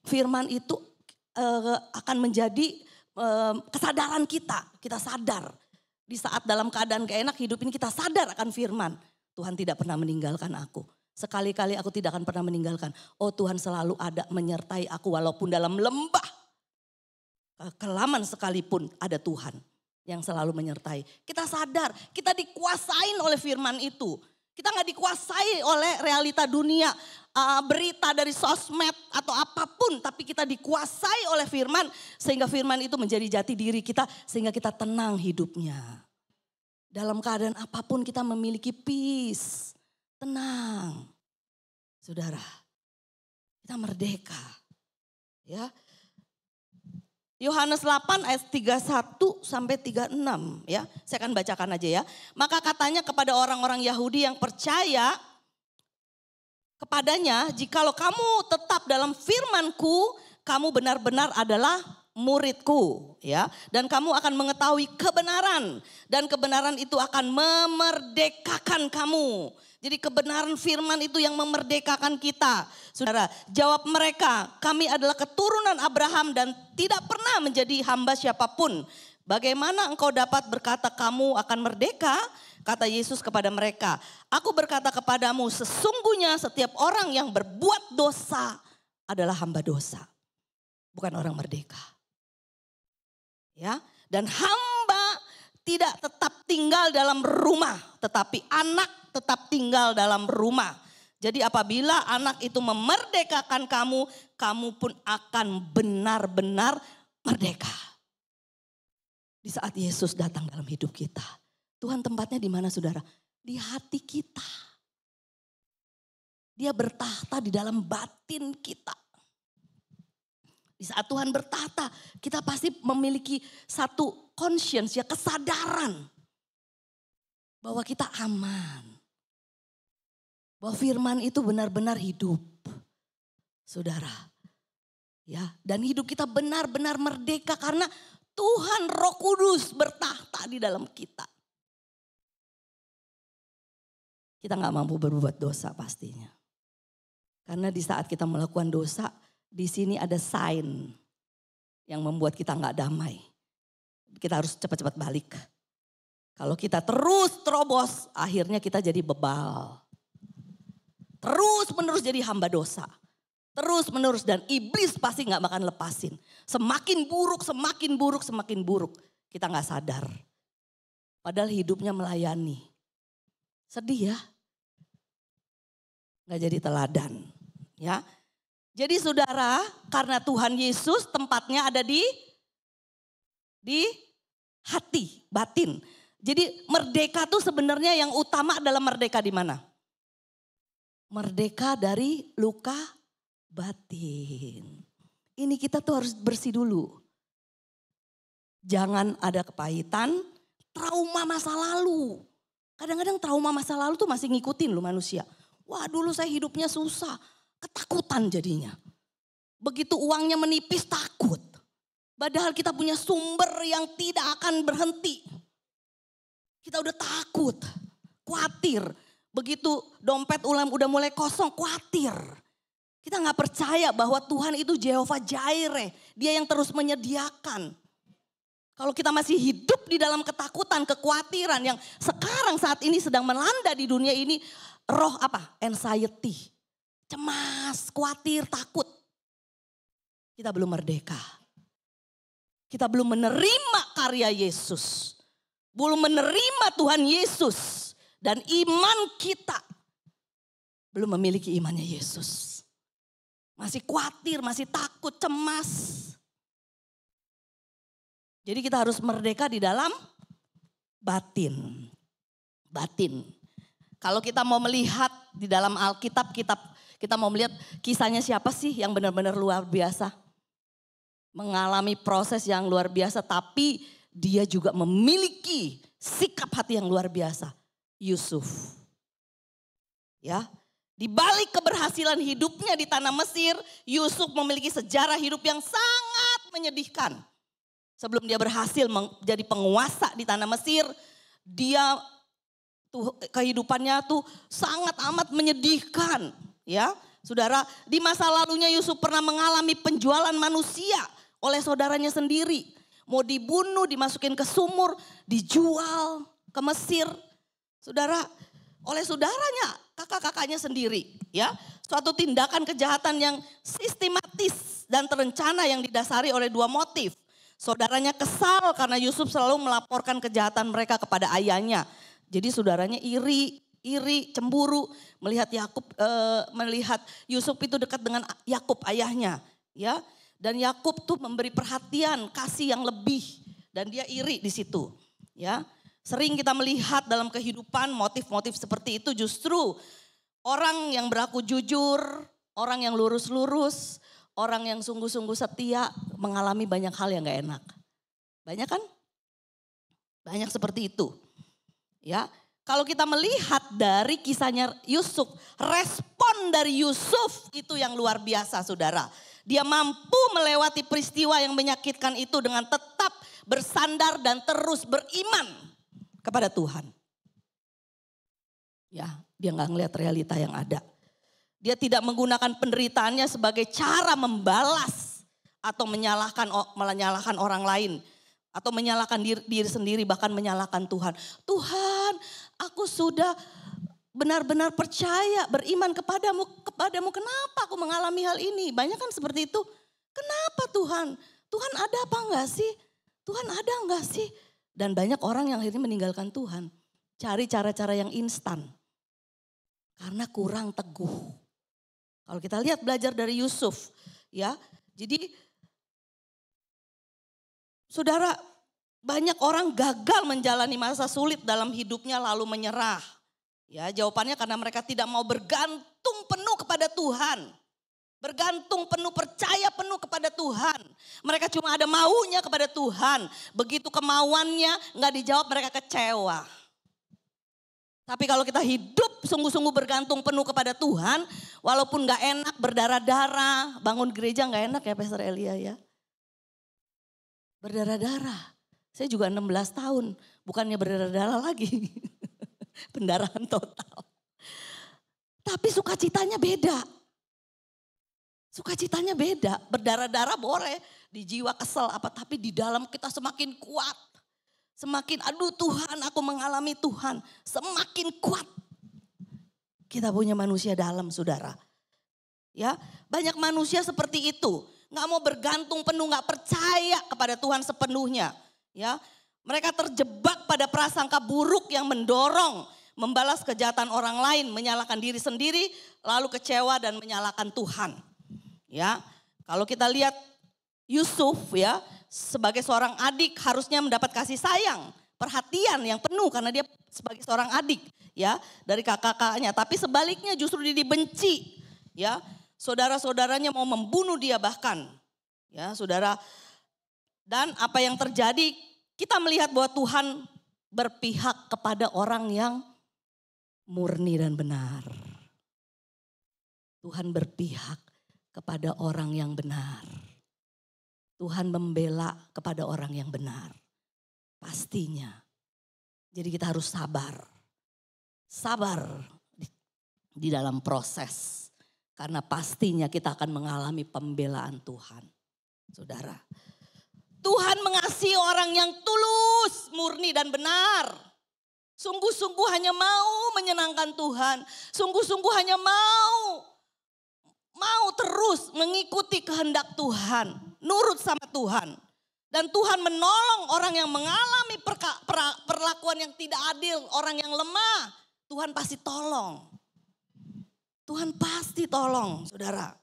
firman itu akan menjadi kesadaran kita. Kita sadar. Di saat dalam keadaan gak enak hidup ini kita sadar akan firman. Tuhan tidak pernah meninggalkan aku. Sekali-kali aku tidak akan pernah meninggalkan. Oh Tuhan selalu ada menyertai aku walaupun dalam lembah. Kelaman sekalipun ada Tuhan yang selalu menyertai. Kita sadar, kita dikuasain oleh firman itu. Kita gak dikuasai oleh realita dunia, berita dari sosmed atau apapun. Tapi kita dikuasai oleh firman sehingga firman itu menjadi jati diri kita. Sehingga kita tenang hidupnya. Dalam keadaan apapun kita memiliki peace, tenang. Saudara, kita merdeka. Ya. Yohanes 8 ayat 31 sampai 36 ya. Saya akan bacakan aja ya. Maka katanya kepada orang-orang Yahudi yang percaya kepadanya, jikalau kamu tetap dalam firman-Ku, kamu benar-benar adalah murid-Ku ya. Dan kamu akan mengetahui kebenaran dan kebenaran itu akan memerdekakan kamu. Jadi kebenaran firman itu yang memerdekakan kita. Saudara, jawab mereka, kami adalah keturunan Abraham dan tidak pernah menjadi hamba siapapun. Bagaimana engkau dapat berkata kamu akan merdeka? Kata Yesus kepada mereka, aku berkata kepadamu sesungguhnya setiap orang yang berbuat dosa adalah hamba dosa. Bukan orang merdeka. Ya, dan hamba tidak tetap tinggal dalam rumah, tetapi anak tetap tinggal dalam rumah. Jadi apabila anak itu memerdekakan kamu, kamu pun akan benar-benar merdeka. Di saat Yesus datang dalam hidup kita, Tuhan tempatnya di mana saudara? Di hati kita. Dia bertahta di dalam batin kita. Di saat Tuhan bertahta, kita pasti memiliki satu conscience, ya kesadaran bahwa kita aman. Bahwa firman itu benar-benar hidup. Saudara. Ya, dan hidup kita benar-benar merdeka karena Tuhan Roh Kudus bertahta di dalam kita. Kita gak mampu berbuat dosa pastinya. Karena di saat kita melakukan dosa, di sini ada sign yang membuat kita gak damai. Kita harus cepat-cepat balik. Kalau kita terus terobos, akhirnya kita jadi bebal. Terus menerus jadi hamba dosa. Terus menerus dan iblis pasti gak bakal lepasin. Semakin buruk, semakin buruk, semakin buruk. Kita gak sadar. Padahal hidupnya melayani. Sedih ya. Gak jadi teladan. Ya. Jadi saudara, karena Tuhan Yesus tempatnya ada di hati, batin. Jadi merdeka tuh sebenarnya yang utama adalah merdeka di mana? Merdeka dari luka batin. Ini kita tuh harus bersih dulu. Jangan ada kepahitan, trauma masa lalu. Kadang-kadang trauma masa lalu tuh masih ngikutin loh manusia. Wah dulu saya hidupnya susah, ketakutan jadinya. Begitu uangnya menipis takut. Padahal kita punya sumber yang tidak akan berhenti. Kita udah takut, khawatir. Begitu dompet udah mulai kosong, khawatir. Kita gak percaya bahwa Tuhan itu Jehovah Jireh. Dia yang terus menyediakan. Kalau kita masih hidup di dalam ketakutan, kekhawatiran yang sekarang saat ini sedang melanda di dunia ini. Roh apa? Anxiety. Cemas, khawatir, takut. Kita belum merdeka. Kita belum menerima karya Yesus, belum menerima Tuhan Yesus, dan iman kita belum memiliki imannya Yesus. Masih khawatir, masih takut, cemas. Jadi kita harus merdeka di dalam batin. Batin. Kalau kita mau melihat di dalam Alkitab, kita mau melihat kisahnya siapa sih yang benar-benar luar biasa. Mengalami proses yang luar biasa, tapi dia juga memiliki sikap hati yang luar biasa. Yusuf. Ya, di balik keberhasilan hidupnya di tanah Mesir, Yusuf memiliki sejarah hidup yang sangat menyedihkan. Sebelum dia berhasil menjadi penguasa di tanah Mesir, dia kehidupannya tuh sangat amat menyedihkan, ya. Saudara, di masa lalunya Yusuf pernah mengalami penjualan manusia oleh saudaranya sendiri. Mau dibunuh, dimasukin ke sumur, dijual ke Mesir. Saudara, oleh saudaranya, kakak-kakaknya sendiri, ya. Suatu tindakan kejahatan yang sistematis dan terencana yang didasari oleh dua motif. Saudaranya kesal karena Yusuf selalu melaporkan kejahatan mereka kepada ayahnya. Jadi saudaranya iri, cemburu melihat melihat Yusuf itu dekat dengan Yakub ayahnya, ya. Dan Yakub tuh memberi perhatian, kasih yang lebih, dan dia iri di situ, ya. Sering kita melihat dalam kehidupan motif-motif seperti itu, justru orang yang berlaku jujur, orang yang lurus-lurus, orang yang sungguh-sungguh setia mengalami banyak hal yang gak enak. Banyak kan? Banyak seperti itu. Ya, kalau kita melihat dari kisahnya Yusuf, respon dari Yusuf itu yang luar biasa, saudara. Dia mampu melewati peristiwa yang menyakitkan itu dengan tetap bersandar dan terus beriman kepada Tuhan. Ya, dia nggak ngelihat realita yang ada. Dia tidak menggunakan penderitaannya sebagai cara membalas atau menyalahkan orang lain. Atau menyalahkan diri sendiri, bahkan menyalahkan Tuhan. Tuhan, aku sudah benar-benar percaya, beriman kepadamu. Kenapa aku mengalami hal ini? Banyak kan seperti itu. Kenapa Tuhan? Tuhan ada apa enggak sih? Tuhan ada enggak sih? Dan banyak orang yang akhirnya meninggalkan Tuhan. Cari cara-cara yang instan. Karena kurang teguh. Kalau kita lihat belajar dari Yusuf, ya. Jadi saudara, banyak orang gagal menjalani masa sulit dalam hidupnya lalu menyerah. Ya, jawabannya karena mereka tidak mau bergantung penuh kepada Tuhan. Bergantung penuh, percaya penuh kepada Tuhan. Mereka cuma ada maunya kepada Tuhan. Begitu kemauannya nggak dijawab, mereka kecewa. Tapi kalau kita hidup sungguh-sungguh bergantung penuh kepada Tuhan, walaupun nggak enak, berdarah-darah, bangun gereja nggak enak ya Pastor Elia ya. Berdarah-darah. Saya juga 16 tahun, bukannya berdarah-darah lagi. Pendarahan total. Tapi sukacitanya beda. Sukacitanya beda. Berdarah-darah boleh, di jiwa kesel apa, tapi di dalam kita semakin kuat. Semakin aduh Tuhan, aku mengalami Tuhan. Semakin kuat. Kita punya manusia dalam, saudara. Ya, banyak manusia seperti itu. Nggak mau bergantung penuh, nggak percaya kepada Tuhan sepenuhnya. Ya, mereka terjebak pada prasangka buruk yang mendorong membalas kejahatan orang lain, menyalahkan diri sendiri, lalu kecewa dan menyalahkan Tuhan. Ya, kalau kita lihat Yusuf ya, sebagai seorang adik harusnya mendapat kasih sayang, perhatian yang penuh karena dia sebagai seorang adik ya dari kakak-kakaknya. Tapi sebaliknya justru dia dibenci ya. Saudara-saudaranya mau membunuh dia bahkan. Ya, saudara. Dan apa yang terjadi, kita melihat bahwa Tuhan berpihak kepada orang yang murni dan benar. Tuhan berpihak kepada orang yang benar. Tuhan membela kepada orang yang benar. Pastinya. Jadi kita harus sabar. Sabar di dalam proses. Karena pastinya kita akan mengalami pembelaan Tuhan. Saudara. Tuhan mengasihi orang yang tulus, murni dan benar. Sungguh-sungguh hanya mau menyenangkan Tuhan. Sungguh-sungguh hanya mau terus mengikuti kehendak Tuhan. Nurut sama Tuhan. Dan Tuhan menolong orang yang mengalami perlakuan yang tidak adil, orang yang lemah. Tuhan pasti tolong. Tuhan pasti tolong, saudara.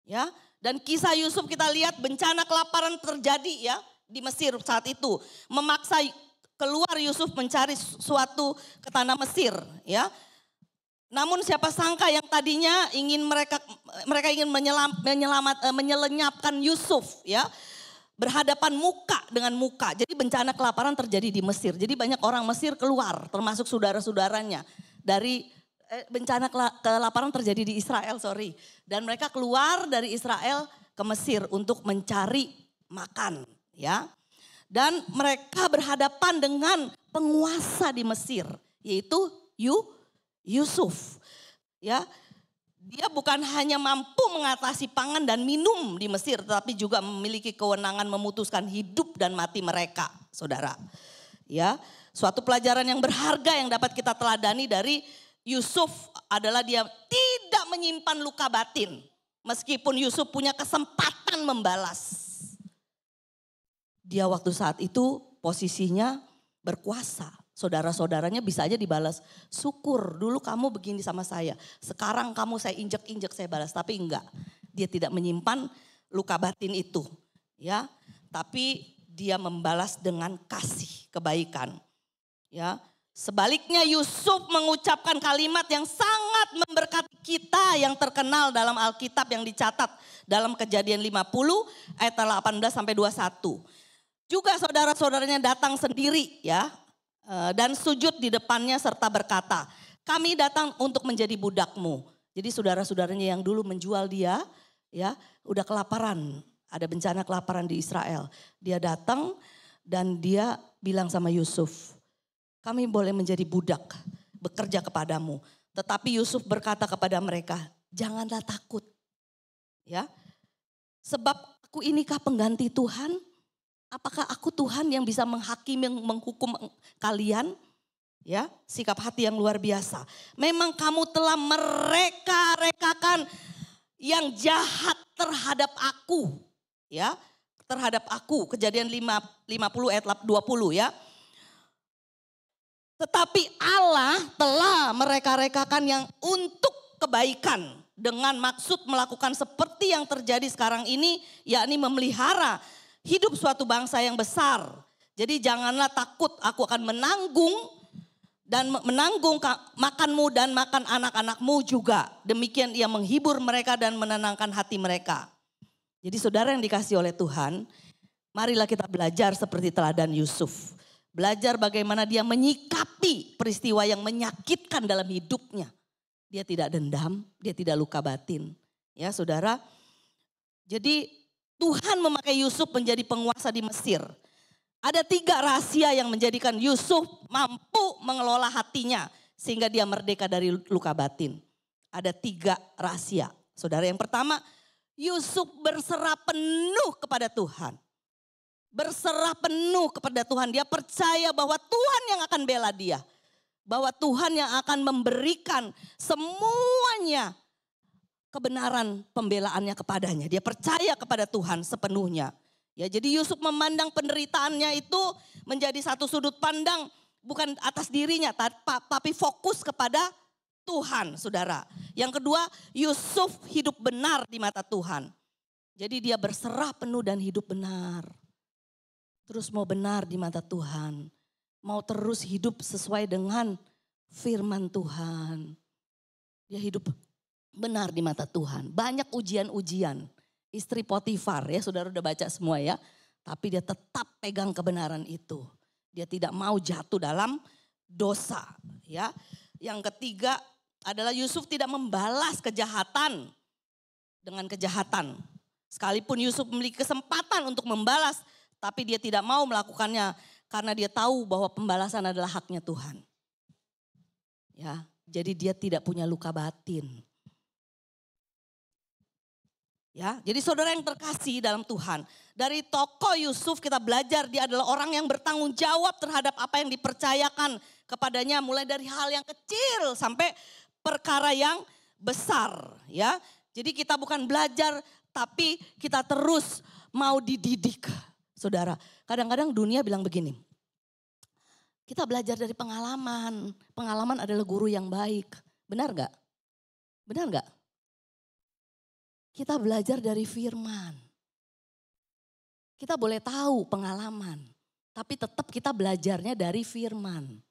Ya, dan kisah Yusuf kita lihat bencana kelaparan terjadi ya di Mesir saat itu. Memaksa keluar Yusuf mencari suatu ke tanah Mesir, ya. Namun siapa sangka yang tadinya mereka ingin menyelenyapkan Yusuf, ya, berhadapan muka dengan muka. Jadi bencana kelaparan terjadi di Mesir. Jadi banyak orang Mesir keluar, termasuk saudara-saudaranya dari bencana kelaparan terjadi di Israel, dan mereka keluar dari Israel ke Mesir untuk mencari makan, ya. Dan mereka berhadapan dengan penguasa di Mesir, yaitu Yusuf, ya. Dia bukan hanya mampu mengatasi pangan dan minum di Mesir, tetapi juga memiliki kewenangan memutuskan hidup dan mati mereka, saudara. Ya, suatu pelajaran yang berharga yang dapat kita teladani dari Yusuf adalah dia tidak menyimpan luka batin, meskipun Yusuf punya kesempatan membalas. Dia waktu saat itu posisinya berkuasa. Saudara-saudaranya bisa aja dibalas. Syukur dulu kamu begini sama saya. Sekarang kamu saya injek-injek saya balas. Tapi enggak. Dia tidak menyimpan luka batin itu. Ya, tapi dia membalas dengan kasih, kebaikan. Ya, sebaliknya Yusuf mengucapkan kalimat yang sangat memberkati kita yang terkenal dalam Alkitab yang dicatat dalam Kejadian 50 ayat 18 sampai 21. Juga saudara-saudaranya datang sendiri, ya, dan sujud di depannya serta berkata, kami datang untuk menjadi budakmu. Jadi saudara-saudaranya yang dulu menjual dia, ya, udah kelaparan, ada bencana kelaparan di Israel. Dia datang dan dia bilang sama Yusuf, kami boleh menjadi budak, bekerja kepadamu. Tetapi Yusuf berkata kepada mereka, janganlah takut, ya, sebab aku inikah pengganti Tuhan? Apakah aku Tuhan yang bisa menghakimi, menghukum kalian? Ya, sikap hati yang luar biasa. Memang kamu telah mereka-rekakan yang jahat terhadap aku. Ya, terhadap aku. Kejadian 50 ayat 20 ya. Tetapi Allah telah mereka-rekakan yang untuk kebaikan. Dengan maksud melakukan seperti yang terjadi sekarang ini. Yakni memelihara hidup suatu bangsa yang besar. Jadi janganlah takut, aku akan menanggung makanmu dan makan anak-anakmu juga. Demikian ia menghibur mereka dan menenangkan hati mereka. Jadi saudara yang dikasihi oleh Tuhan, marilah kita belajar seperti teladan Yusuf. Belajar bagaimana dia menyikapi peristiwa yang menyakitkan dalam hidupnya. Dia tidak dendam, dia tidak luka batin. Ya saudara, jadi Tuhan memakai Yusuf menjadi penguasa di Mesir. Ada 3 rahasia yang menjadikan Yusuf mampu mengelola hatinya sehingga dia merdeka dari luka batin. Ada 3 rahasia. Saudara, yang pertama, Yusuf berserah penuh kepada Tuhan. Berserah penuh kepada Tuhan. Dia percaya bahwa Tuhan yang akan bela dia. Bahwa Tuhan yang akan memberikan semuanya kebenaran pembelaannya kepadanya. Dia percaya kepada Tuhan sepenuhnya. Ya, jadi Yusuf memandang penderitaannya itu menjadi satu sudut pandang bukan atas dirinya, tapi fokus kepada Tuhan, saudara. Yang kedua, Yusuf hidup benar di mata Tuhan. Jadi dia berserah penuh dan hidup benar. Terus mau benar di mata Tuhan. Mau terus hidup sesuai dengan firman Tuhan. Dia hidup benar di mata Tuhan. Banyak ujian-ujian. Istri Potifar, ya saudara udah baca semua ya. Tapi dia tetap pegang kebenaran itu. Dia tidak mau jatuh dalam dosa. Ya. Yang ketiga adalah Yusuf tidak membalas kejahatan dengan kejahatan. Sekalipun Yusuf memiliki kesempatan untuk membalas, tapi dia tidak mau melakukannya karena dia tahu bahwa pembalasan adalah haknya Tuhan. Ya, jadi dia tidak punya luka batin. Ya, jadi saudara yang terkasih dalam Tuhan, dari tokoh Yusuf kita belajar dia adalah orang yang bertanggung jawab terhadap apa yang dipercayakan kepadanya, mulai dari hal yang kecil sampai perkara yang besar, ya. Jadi kita bukan belajar tapi kita terus mau dididik. Saudara, kadang-kadang dunia bilang begini, kita belajar dari pengalaman. Pengalaman adalah guru yang baik. Benar gak? Benar gak? Kita belajar dari firman. Kita boleh tahu pengalaman. Tapi tetap kita belajarnya dari firman.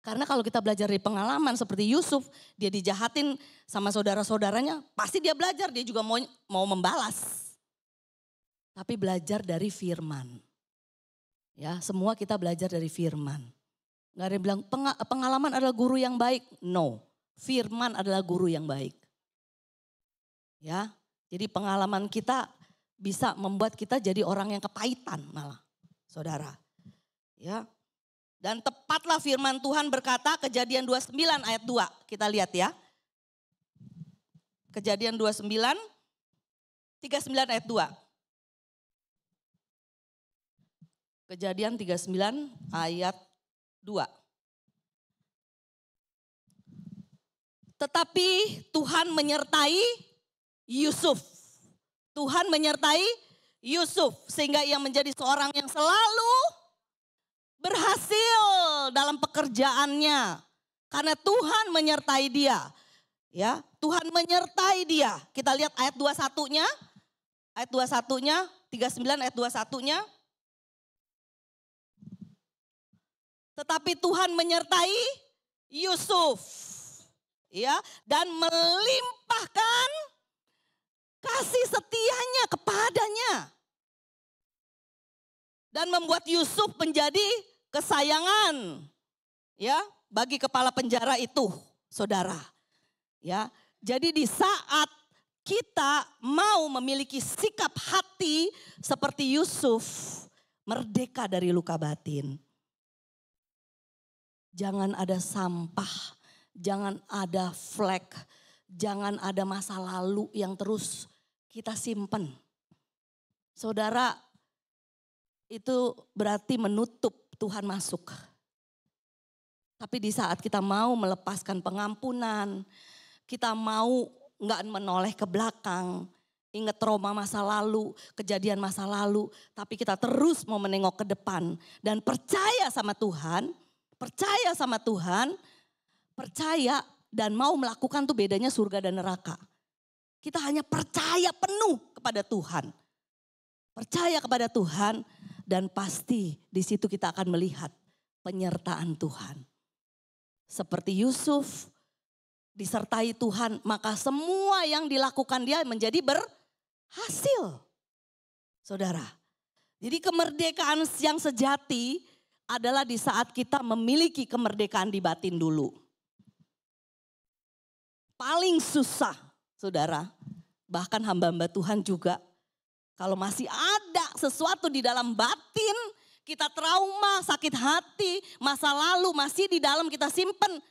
Karena kalau kita belajar dari pengalaman seperti Yusuf, dia dijahatin sama saudara-saudaranya, pasti dia belajar, dia juga mau membalas. Tapi belajar dari firman. Ya, semua kita belajar dari firman. Gak ada yang bilang pengalaman adalah guru yang baik. No, firman adalah guru yang baik. Ya, jadi pengalaman kita bisa membuat kita jadi orang yang kepahitan malah, saudara. Ya. Dan tepatlah firman Tuhan berkata, Kejadian 29 ayat 2. Kita lihat ya. Kejadian 39 ayat 2. Kejadian 39 ayat 2. Tetapi Tuhan menyertai Yusuf. Tuhan menyertai Yusuf sehingga ia menjadi seorang yang selalu berhasil dalam pekerjaannya. Karena Tuhan menyertai dia. Ya, Tuhan menyertai dia. Kita lihat ayat 21-nya. Ayat 21-nya, 39 ayat 21-nya. Tetapi Tuhan menyertai Yusuf. Ya, dan melimpahkan kasih setianya kepadanya. Dan membuat Yusuf menjadi kesayangan ya bagi kepala penjara itu, saudara. Ya, jadi di saat kita mau memiliki sikap hati seperti Yusuf, merdeka dari luka batin. Jangan ada sampah, jangan ada flek, jangan ada masa lalu yang terus kita simpen. Saudara, itu berarti menutup Tuhan masuk. Tapi di saat kita mau melepaskan pengampunan, kita mau nggak menoleh ke belakang, ingat trauma masa lalu, kejadian masa lalu, tapi kita terus mau menengok ke depan dan percaya sama Tuhan, percaya dan mau melakukan tuh bedanya surga dan neraka. Kita hanya percaya penuh kepada Tuhan. Percaya kepada Tuhan. Dan pasti di situ kita akan melihat penyertaan Tuhan. Seperti Yusuf disertai Tuhan, maka semua yang dilakukan dia menjadi berhasil. Saudara, jadi kemerdekaan yang sejati adalah di saat kita memiliki kemerdekaan di batin dulu. Paling susah, saudara, bahkan hamba-hamba Tuhan juga. Kalau masih ada sesuatu di dalam batin, kita trauma, sakit hati, masa lalu masih di dalam kita simpen.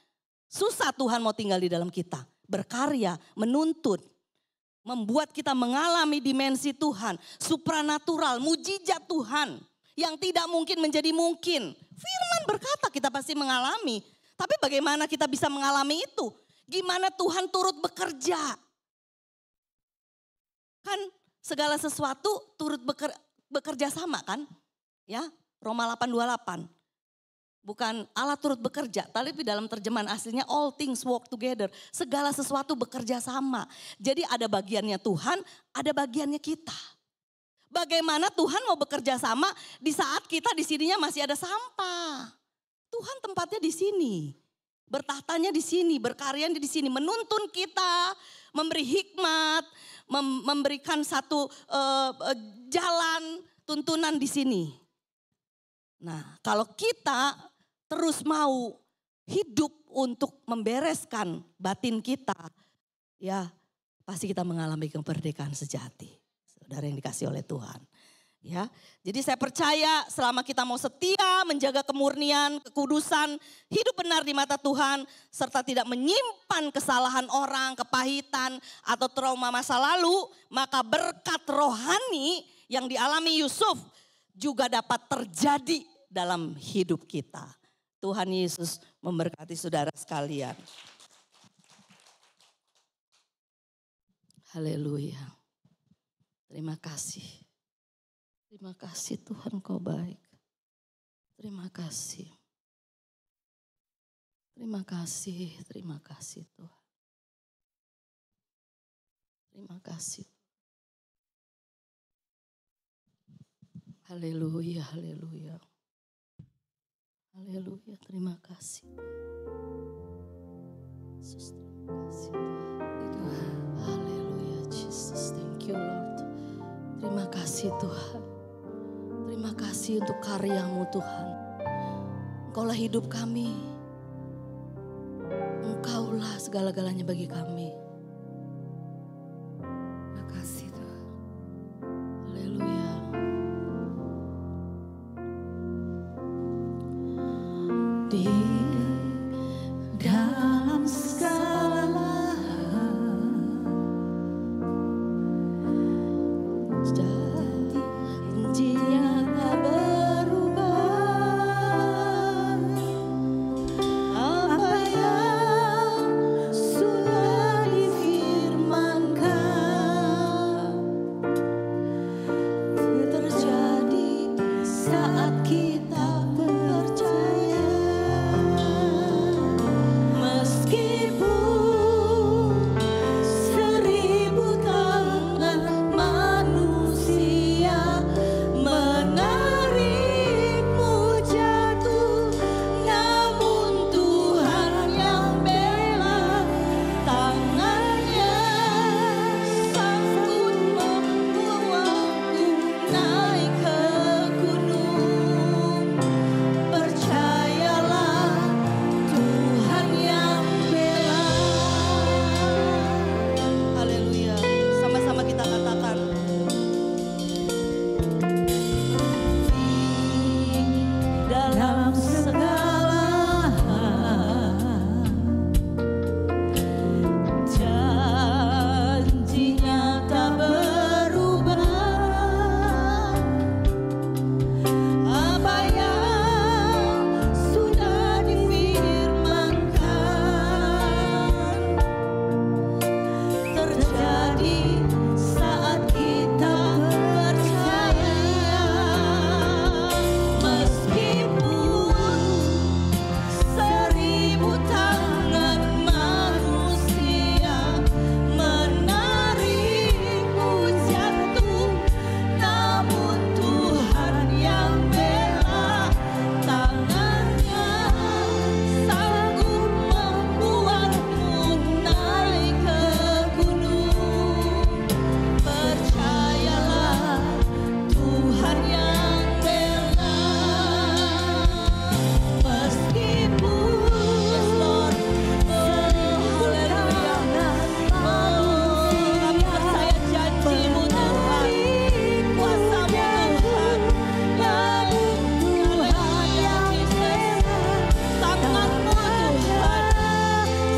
Susah Tuhan mau tinggal di dalam kita. Berkarya, menuntut, membuat kita mengalami dimensi Tuhan. Supranatural, mujizat Tuhan yang tidak mungkin menjadi mungkin. Firman berkata kita pasti mengalami. Tapi bagaimana kita bisa mengalami itu? Gimana Tuhan turut bekerja? Kan segala sesuatu turut bekerja sama kan? Ya, Roma 8:28. Bukan Allah turut bekerja, tapi dalam terjemahan aslinya all things work together. Segala sesuatu bekerja sama. Jadi ada bagiannya Tuhan, ada bagiannya kita. Bagaimana Tuhan mau bekerja sama di saat kita di sininya masih ada sampah. Tuhan tempatnya di sini. Bertahtanya di sini, berkaryanya di sini, menuntun kita, memberi hikmat, memberikan satu jalan tuntunan di sini. Nah, kalau kita terus mau hidup untuk membereskan batin kita, ya pasti kita mengalami kemerdekaan sejati. Saudara yang dikasih oleh Tuhan. Ya, jadi saya percaya selama kita mau setia, menjaga kemurnian, kekudusan, hidup benar di mata Tuhan, serta tidak menyimpan kesalahan orang, kepahitan, atau trauma masa lalu, maka berkat rohani yang dialami Yusuf juga dapat terjadi dalam hidup kita. Tuhan Yesus memberkati saudara sekalian. Haleluya. Terima kasih. Terima kasih Tuhan, Kau baik. Terima kasih. Terima kasih Tuhan. Terima kasih. Haleluya, haleluya. Haleluya, terima kasih. Yesus, terima kasih Tuhan. Haleluya, Jesus, thank you Lord. Terima kasih Tuhan. Terima kasih untuk karya-Mu Tuhan. Engkaulah hidup kami. Engkaulah segala-galanya bagi kami. Terima kasih Tuhan. Haleluya. Di dalam segala janji-Nya tak berubah. Apa yang sudah difirmankan terjadi saat kita percaya. Meskipun 1000 tangan manusia menarikmu jatuh, namun Tuhan yang bela. Tangannya sanggup membawaku naik ke gunung. Percayalah, Tuhan yang bela. Haleluya. Sama-sama kita katakan. Dalam segala janji-Nya tak berubah. Apa yang sudah difirmankan terjadi saat kita percaya. Meskipun 1000 tangan manusia menarikmu jatuh, namun Tuhan yang bela. Tangannya sanggup membuatmu naik ke gunung. Percayalah, Tuhan yang bela. Meskipun yes Lord, haleluya, kami percaya janji-Mu Tuhan, kuasa-Mu Tuhan, haleluya Yesus, tangan-Mu Tuhan,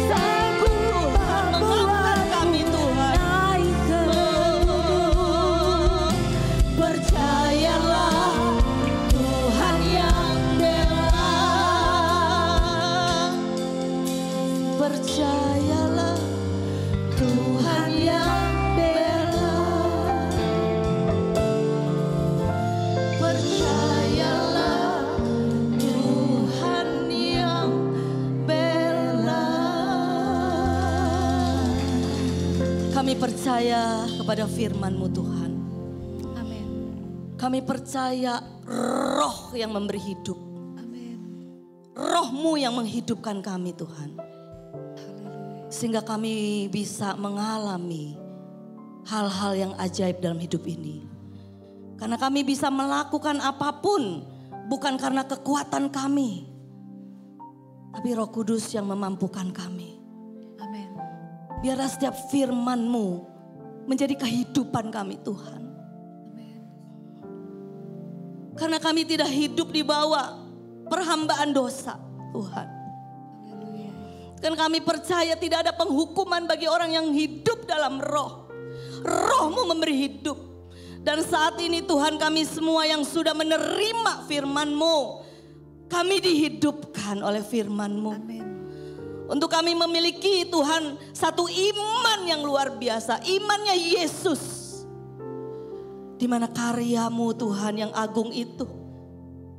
sanggup Tuhan mengangkat kami Tuhan. Percayalah, Tuhan yang bela. Percayalah, Tuhan yang bela. Percayalah, Tuhan yang bela. Kami percaya kepada firman-Mu Tuhan. Amin. Kami percaya Roh yang memberi hidup. Amin. Roh-Mu yang menghidupkan kami Tuhan. Haleluya. Sehingga kami bisa mengalami hal-hal yang ajaib dalam hidup ini. Karena kami bisa melakukan apapun bukan karena kekuatan kami, tapi Roh Kudus yang memampukan kami. Amin. Biarlah setiap firman-Mu menjadi kehidupan kami Tuhan. Amin. Karena kami tidak hidup di bawah perhambaan dosa Tuhan. Haleluya. Dan kami percaya tidak ada penghukuman bagi orang yang hidup dalam Roh. Roh-Mu memberi hidup. Dan saat ini Tuhan, kami semua yang sudah menerima firman-Mu, kami dihidupkan oleh firman-Mu. Amin. Untuk kami memiliki Tuhan satu iman yang luar biasa. Imannya Yesus. Di mana karya-Mu Tuhan yang agung itu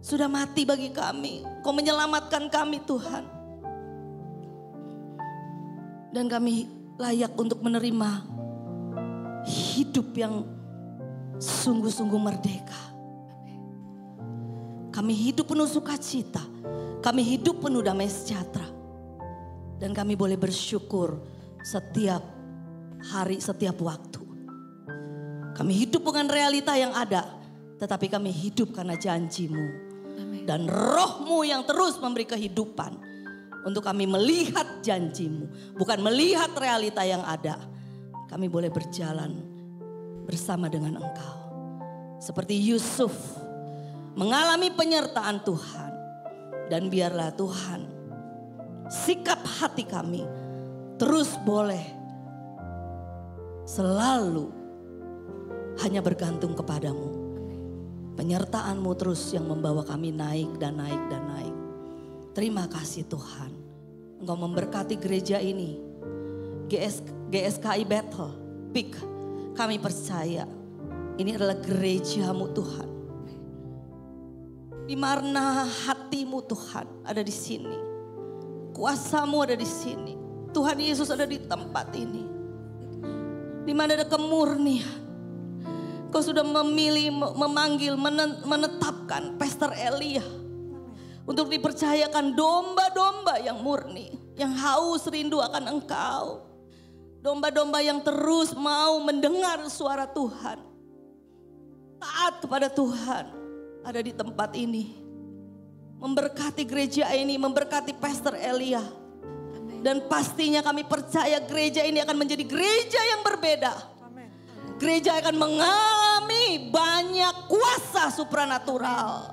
sudah mati bagi kami. Kau menyelamatkan kami Tuhan. Dan kami layak untuk menerima hidup yang sungguh-sungguh merdeka. Kami hidup penuh sukacita. Kami hidup penuh damai sejahtera. Dan kami boleh bersyukur setiap hari, setiap waktu. Kami hidup bukan realita yang ada, tetapi kami hidup karena janji-Mu. Dan Roh-Mu yang terus memberi kehidupan untuk kami melihat janji-Mu, bukan melihat realita yang ada. Kami boleh berjalan bersama dengan Engkau. Seperti Yusuf mengalami penyertaan Tuhan. Dan biarlah Tuhan sikap hati kami terus boleh selalu hanya bergantung kepadamu. Penyertaan-Mu terus yang membawa kami naik dan naik dan naik. Terima kasih Tuhan. Engkau memberkati gereja ini. GSKI Bethel, PIK. Kami percaya ini adalah gereja-Mu Tuhan. Di mana hati-Mu Tuhan ada di sini. Kuasa-Mu ada di sini. Tuhan Yesus ada di tempat ini. Di mana ada kemurnian. Kau sudah memilih, memanggil, menetapkan Pastor Elia. Untuk dipercayakan domba-domba yang murni. Yang haus rindu akan Engkau. Domba-domba yang terus mau mendengar suara Tuhan. Taat kepada Tuhan. Ada di tempat ini. Memberkati gereja ini, memberkati Pastor Elia. Dan pastinya kami percaya gereja ini akan menjadi gereja yang berbeda. Gereja akan mengalami banyak kuasa supranatural.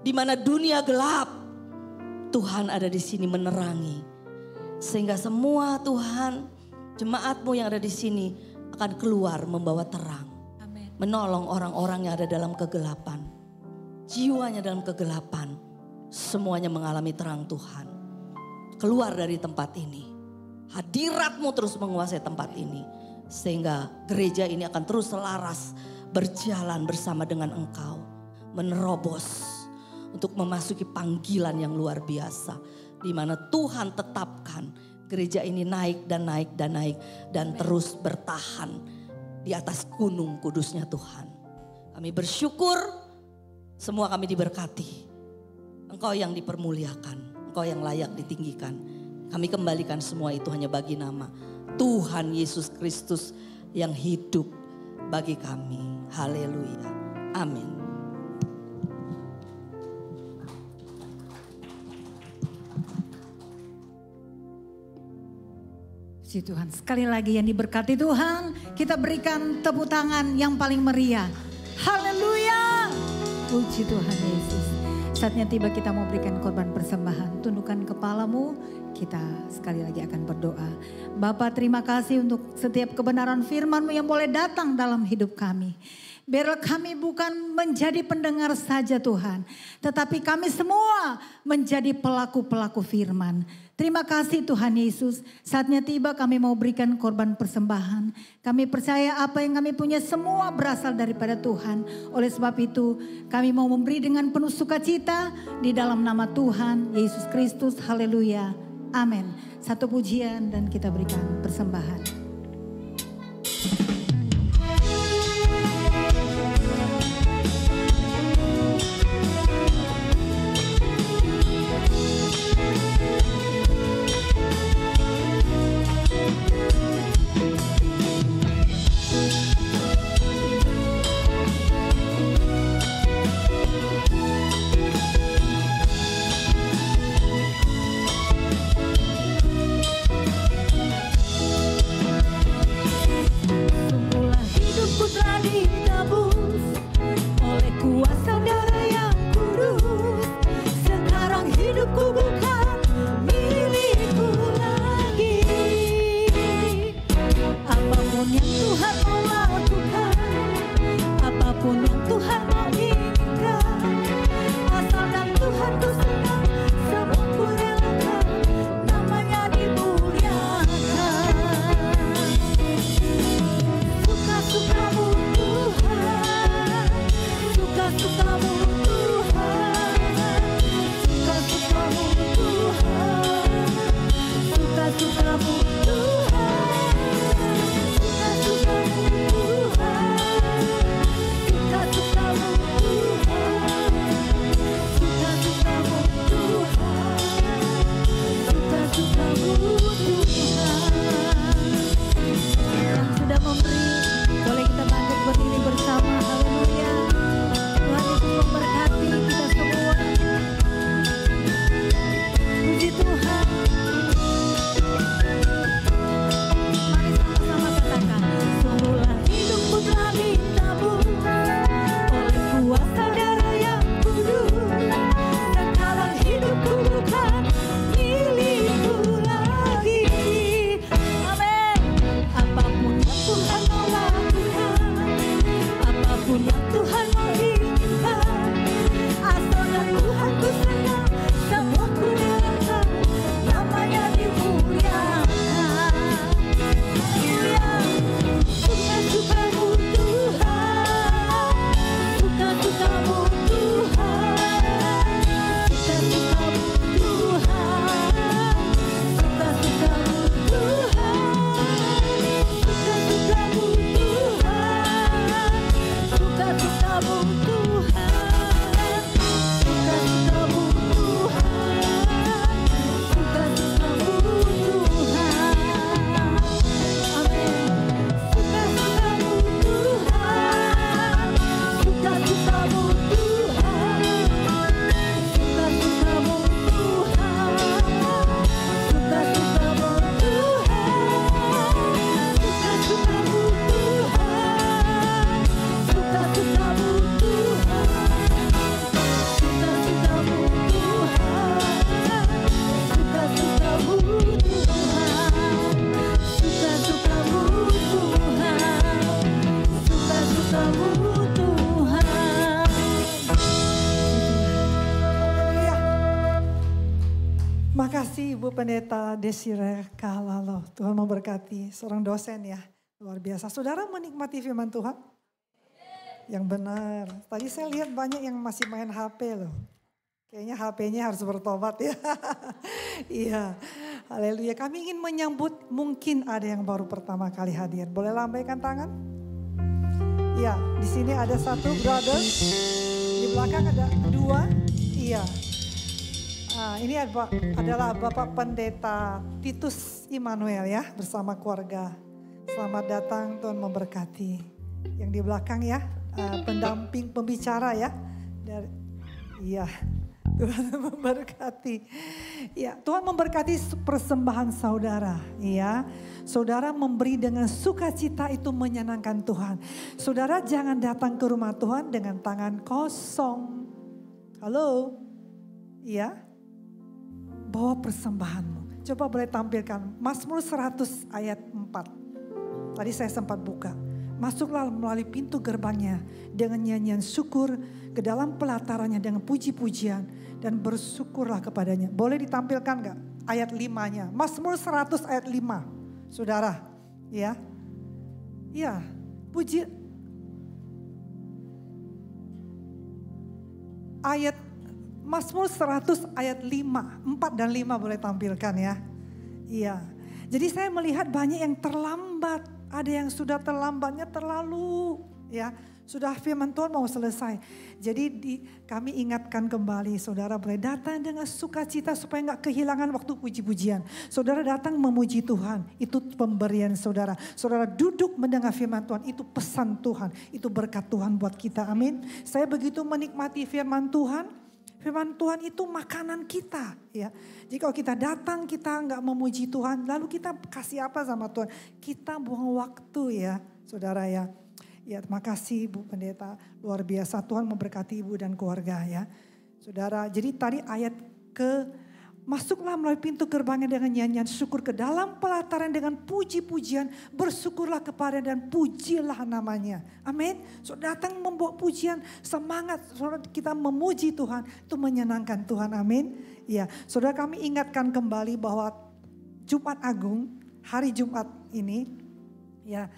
Di mana dunia gelap, Tuhan ada di sini menerangi. Sehingga semua Tuhan, jemaat-Mu yang ada di sini akan keluar membawa terang. Menolong orang-orang yang ada dalam kegelapan. Jiwanya dalam kegelapan, semuanya mengalami terang Tuhan. Keluar dari tempat ini. Hadirat-Mu terus menguasai tempat ini. Sehingga gereja ini akan terus selaras berjalan bersama dengan Engkau. Menerobos untuk memasuki panggilan yang luar biasa. Di mana Tuhan tetapkan gereja ini naik dan naik dan naik. Dan terus bertahan di atas gunung kudusnya Tuhan. Kami bersyukur. Semua kami diberkati. Engkau yang dipermuliakan. Engkau yang layak ditinggikan. Kami kembalikan semua itu hanya bagi nama Tuhan Yesus Kristus yang hidup bagi kami. Haleluya. Amin. Puji Tuhan, sekali lagi yang diberkati Tuhan, kita berikan tepuk tangan yang paling meriah. Haleluya. Puji Tuhan Yesus. Saatnya tiba kita mau berikan korban persembahan. Tundukkan kepalamu, kita sekali lagi akan berdoa. Bapa, terima kasih untuk setiap kebenaran firman-Mu yang boleh datang dalam hidup kami. Biarlah kami bukan menjadi pendengar saja Tuhan, tetapi kami semua menjadi pelaku-pelaku firman. Terima kasih Tuhan Yesus, saatnya tiba kami mau berikan korban persembahan. Kami percaya apa yang kami punya semua berasal daripada Tuhan. Oleh sebab itu kami mau memberi dengan penuh sukacita di dalam nama Tuhan Yesus Kristus. Haleluya. Amin. Satu pujian dan kita berikan persembahan. Pendeta Desire Kalalo. Tuhan memberkati, seorang dosen ya. Luar biasa. Saudara menikmati firman Tuhan? Yang benar. Tadi saya lihat banyak yang masih main HP loh. Kayaknya HP-nya harus bertobat ya. Iya. Haleluya. Kami ingin menyambut, mungkin ada yang baru pertama kali hadir. Boleh lambaikan tangan? Iya, di sini ada satu brother. Di belakang ada dua. Iya. Ini adalah Bapak Pendeta Titus Immanuel ya, bersama keluarga. Selamat datang, Tuhan memberkati. Yang di belakang ya, pendamping pembicara ya. Iya, Tuhan memberkati. Ya, Tuhan memberkati persembahan saudara. Ya, saudara memberi dengan sukacita itu menyenangkan Tuhan. Saudara jangan datang ke rumah Tuhan dengan tangan kosong. Halo, iya. Bawa persembahanmu. Coba boleh tampilkan Mazmur 100 ayat 4. Tadi saya sempat buka. Masuklah melalui pintu gerbangnya dengan nyanyian syukur, ke dalam pelatarannya dengan puji-pujian, dan bersyukurlah kepadanya. Boleh ditampilkan gak ayat 5-nya? Mazmur 100 ayat 5. Saudara, ya. Ya, puji. Ayat Mazmur 100 ayat 5, 4 dan 5 boleh tampilkan ya. Iya. Jadi saya melihat banyak yang terlambat. Ada yang sudah terlambatnya terlalu ya. Sudah firman Tuhan mau selesai. Jadi kami ingatkan kembali saudara boleh datang dengan sukacita supaya gak kehilangan waktu puji-pujian. Saudara datang memuji Tuhan, itu pemberian saudara. Saudara duduk mendengar firman Tuhan, itu pesan Tuhan. Itu berkat Tuhan buat kita, amin. Saya begitu menikmati firman Tuhan. Firman Tuhan itu makanan kita ya. Jadi kalau kita datang kita nggak memuji Tuhan, lalu kita kasih apa sama Tuhan? Kita buang waktu ya saudara ya. Ya terima kasih Bu Pendeta, luar biasa, Tuhan memberkati Ibu dan keluarga ya. Saudara, jadi tadi ayat masuklah melalui pintu gerbangnya dengan nyanyian syukur, ke dalam pelataran dengan puji-pujian, bersyukurlah kepada dan pujilah namanya. Amin. So datang membawa pujian, semangat saudara kita memuji Tuhan, itu menyenangkan Tuhan. Amin. Ya, saudara kami ingatkan kembali bahwa Jumat Agung, hari Jumat ini ya,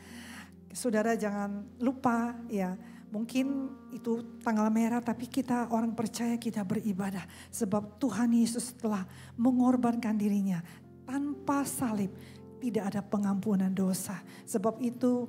saudara jangan lupa ya. Mungkin itu tanggal merah tapi kita orang percaya kita beribadah. Sebab Tuhan Yesus telah mengorbankan dirinya. Tanpa salib tidak ada pengampunan dosa. Sebab itu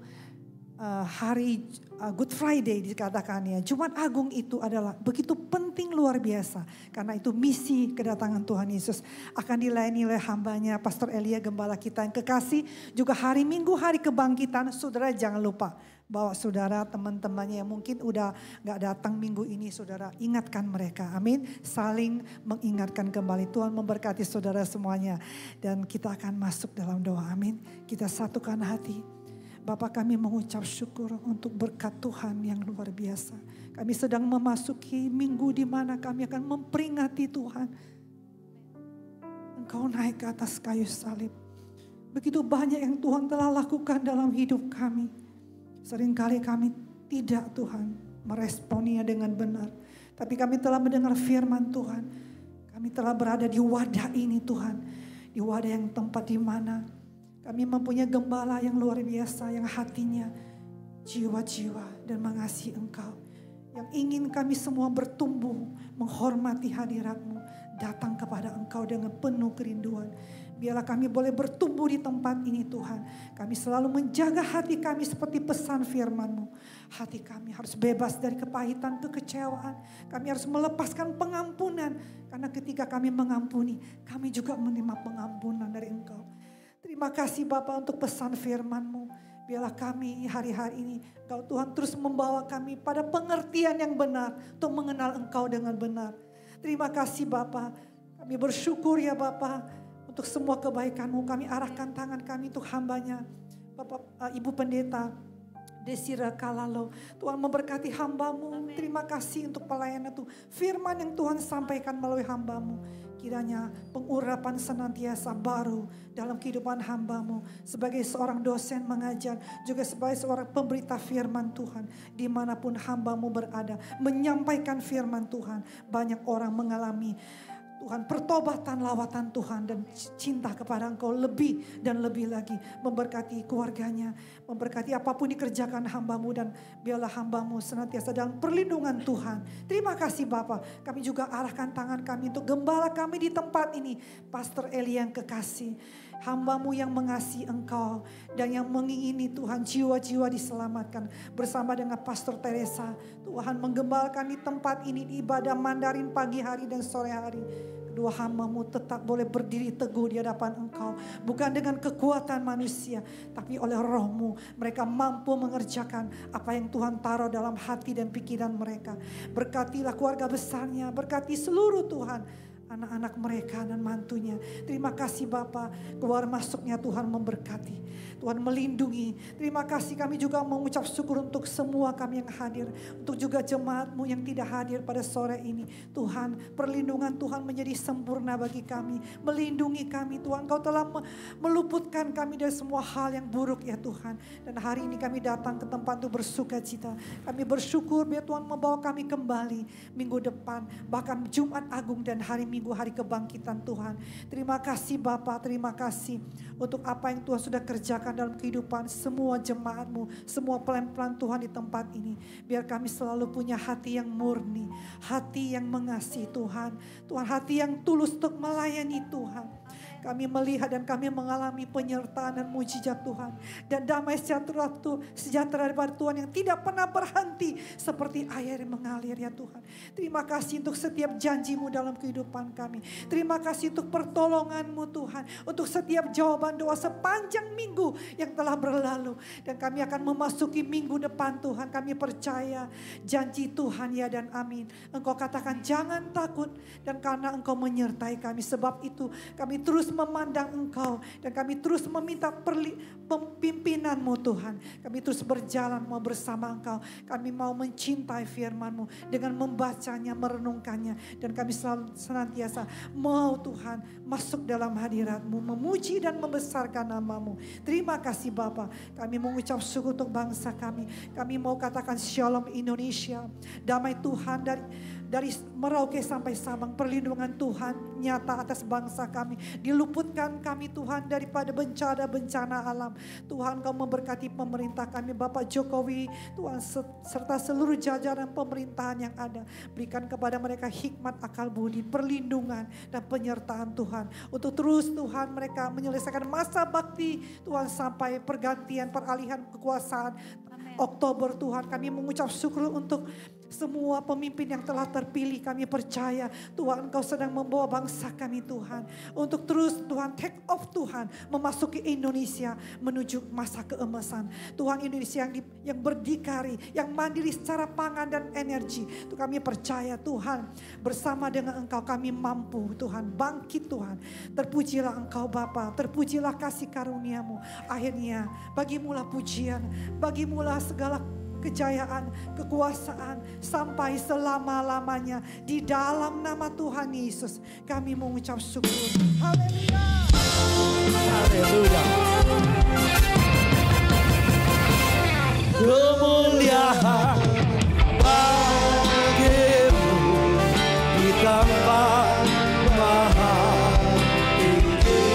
hari Good Friday dikatakan ya. Jumat Agung itu adalah begitu penting luar biasa. Karena itu misi kedatangan Tuhan Yesus akan dilayani oleh hambanya Pastor Elia Gembala kita yang kekasih. Juga hari Minggu hari kebangkitan, saudara jangan lupa. Bawa saudara teman-temannya yang mungkin udah gak datang minggu ini, saudara ingatkan mereka, amin. Saling mengingatkan kembali. Tuhan memberkati saudara semuanya. Dan kita akan masuk dalam doa, amin. Kita satukan hati. Bapak kami mengucap syukur untuk berkat Tuhan yang luar biasa. Kami sedang memasuki minggu di mana kami akan memperingati Tuhan. Engkau naik ke atas kayu salib. Begitu banyak yang Tuhan telah lakukan dalam hidup kami. Seringkali kami tidak Tuhan meresponnya dengan benar. Tapi kami telah mendengar firman Tuhan. Kami telah berada di wadah ini Tuhan. Di wadah yang tempat di mana kami mempunyai gembala yang luar biasa. Yang hatinya jiwa-jiwa dan mengasihi Engkau. Yang ingin kami semua bertumbuh menghormati hadirat-Mu. Datang kepada Engkau dengan penuh kerinduan. Biarlah kami boleh bertumbuh di tempat ini Tuhan. Kami selalu menjaga hati kami seperti pesan firman-Mu. Hati kami harus bebas dari kepahitan, kekecewaan. Kami harus melepaskan pengampunan. Karena ketika kami mengampuni, kami juga menerima pengampunan dari Engkau. Terima kasih Bapa untuk pesan firman-Mu. Biarlah kami hari-hari ini, Engkau Tuhan terus membawa kami pada pengertian yang benar. Untuk mengenal Engkau dengan benar. Terima kasih Bapa. Kami bersyukur ya Bapa. Untuk semua kebaikan-Mu kami arahkan tangan kami untuk hambanya. Bapak Ibu Pendeta Desire Kalalo. Tuhan memberkati hamba-Mu. Terima kasih untuk pelayanan itu. Firman yang Tuhan sampaikan melalui hamba-Mu. Kiranya pengurapan senantiasa baru dalam kehidupan hamba-Mu. Sebagai seorang dosen mengajar. Juga sebagai seorang pemberita firman Tuhan. Dimanapun hamba-Mu berada. Menyampaikan firman Tuhan. Banyak orang mengalami Tuhan, pertobatan, lawatan Tuhan, dan cinta kepada Engkau lebih dan lebih lagi. Memberkati keluarganya, memberkati apapun dikerjakan hamba-Mu, dan biarlah hamba-Mu senantiasa dalam perlindungan Tuhan. Terima kasih Bapa. Kami juga arahkan tangan kami untuk gembala kami di tempat ini, Pastor Eli yang kekasih. Hamba-Mu yang mengasihi Engkau dan yang mengingini Tuhan jiwa-jiwa diselamatkan. Bersama dengan Pastor Teresa, Tuhan menggembalakan di tempat ini di ibadah Mandarin pagi hari dan sore hari. Kedua hamba-Mu tetap boleh berdiri teguh di hadapan Engkau. Bukan dengan kekuatan manusia, tapi oleh Roh-Mu. Mereka mampu mengerjakan apa yang Tuhan taruh dalam hati dan pikiran mereka. Berkatilah keluarga besarnya, berkati seluruh Tuhan anak-anak mereka dan mantunya. Terima kasih Bapa, keluar masuknya Tuhan memberkati, Tuhan melindungi. Terima kasih, kami juga mengucap syukur untuk semua kami yang hadir, untuk juga jemaat-Mu yang tidak hadir pada sore ini. Tuhan, perlindungan Tuhan menjadi sempurna bagi kami, melindungi kami Tuhan. Kau telah meluputkan kami dari semua hal yang buruk ya Tuhan. Dan hari ini kami datang ke tempat untuk bersuka cita. Kami bersyukur biar Tuhan membawa kami kembali minggu depan, bahkan Jumat Agung dan hari Minggu, hari kebangkitan Tuhan. Terima kasih Bapa, terima kasih untuk apa yang Tuhan sudah kerjakan dalam kehidupan semua jemaat-Mu, semua pelan-pelan Tuhan di tempat ini. Biar kami selalu punya hati yang murni, hati yang mengasihi Tuhan. Tuhan, hati yang tulus untuk melayani Tuhan. Kami melihat dan kami mengalami penyertaan dan mujizat Tuhan. Dan damai sejahtera daripada Tuhan yang tidak pernah berhenti. Seperti air yang mengalir ya Tuhan. Terima kasih untuk setiap janji-Mu dalam kehidupan kami. Terima kasih untuk pertolongan-Mu Tuhan. Untuk setiap jawaban doa sepanjang minggu yang telah berlalu. Dan kami akan memasuki minggu depan Tuhan. Kami percaya janji Tuhan ya dan amin. Engkau katakan jangan takut. Dan karena Engkau menyertai kami. Sebab itu kami terus memandang Engkau dan kami terus meminta pimpinan-Mu Tuhan. Kami terus berjalan mau bersama Engkau. Kami mau mencintai firman-Mu dengan membacanya, merenungkannya, dan kami selalu senantiasa mau Tuhan masuk dalam hadirat-Mu, memuji dan membesarkan nama-Mu. Terima kasih Bapa. Kami mengucap syukur untuk bangsa kami. Kami mau katakan Shalom Indonesia. Damai Tuhan dari Merauke sampai Sabang, perlindungan Tuhan nyata atas bangsa kami. Diluputkan kami Tuhan daripada bencana alam. Tuhan Kau memberkati pemerintah kami, Bapak Jokowi, Tuhan serta seluruh jajaran pemerintahan yang ada. Berikan kepada mereka hikmat, akal budi, perlindungan dan penyertaan Tuhan. Untuk terus Tuhan mereka menyelesaikan masa bakti Tuhan sampai pergantian peralihan kekuasaan Oktober Tuhan. Kami mengucap syukur untuk semua pemimpin yang telah terpilih. Kami percaya Tuhan Engkau sedang membawa bangsa kami Tuhan. Untuk terus Tuhan take off Tuhan. Memasuki Indonesia menuju masa keemasan. Tuhan Indonesia yang berdikari. Yang mandiri secara pangan dan energi. Itu kami percaya Tuhan. Bersama dengan Engkau kami mampu Tuhan. Bangkit Tuhan. Terpujilah Engkau Bapa. Terpujilah kasih karunia-Mu. Akhirnya bagimulah pujian. Bagimulah segala kejayaan, kekuasaan sampai selama-lamanya. Di dalam nama Tuhan Yesus kami mengucap syukur. Haleluya. Haleluya. Kemuliaan bagimu di tempat maha tinggi.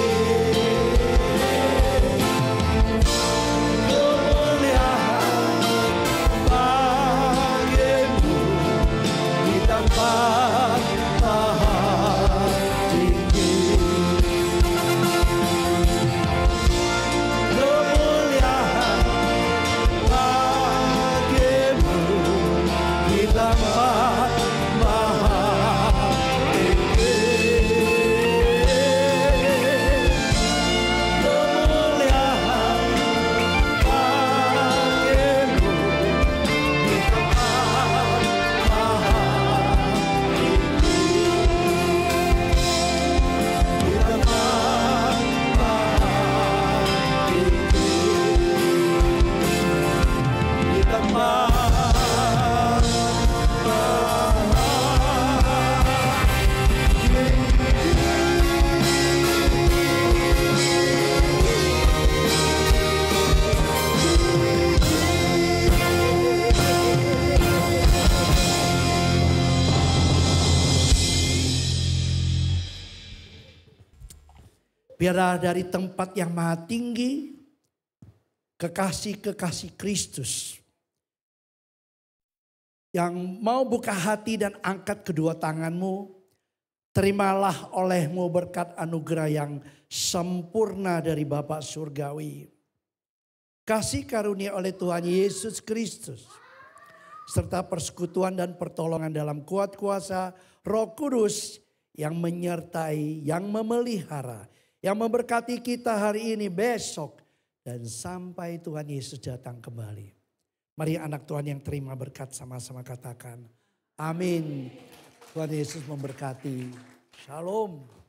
Biarlah dari tempat yang maha tinggi, kekasih-kekasih Kristus yang mau buka hati dan angkat kedua tanganmu, terimalah olehmu berkat anugerah yang sempurna dari Bapa Surgawi. Kasih karunia oleh Tuhan Yesus Kristus, serta persekutuan dan pertolongan dalam kuat kuasa Roh Kudus yang menyertai, yang memelihara, yang memberkati kita hari ini, besok, dan sampai Tuhan Yesus datang kembali. Mari anak Tuhan yang terima berkat sama-sama katakan, amin. Tuhan Yesus memberkati. Shalom.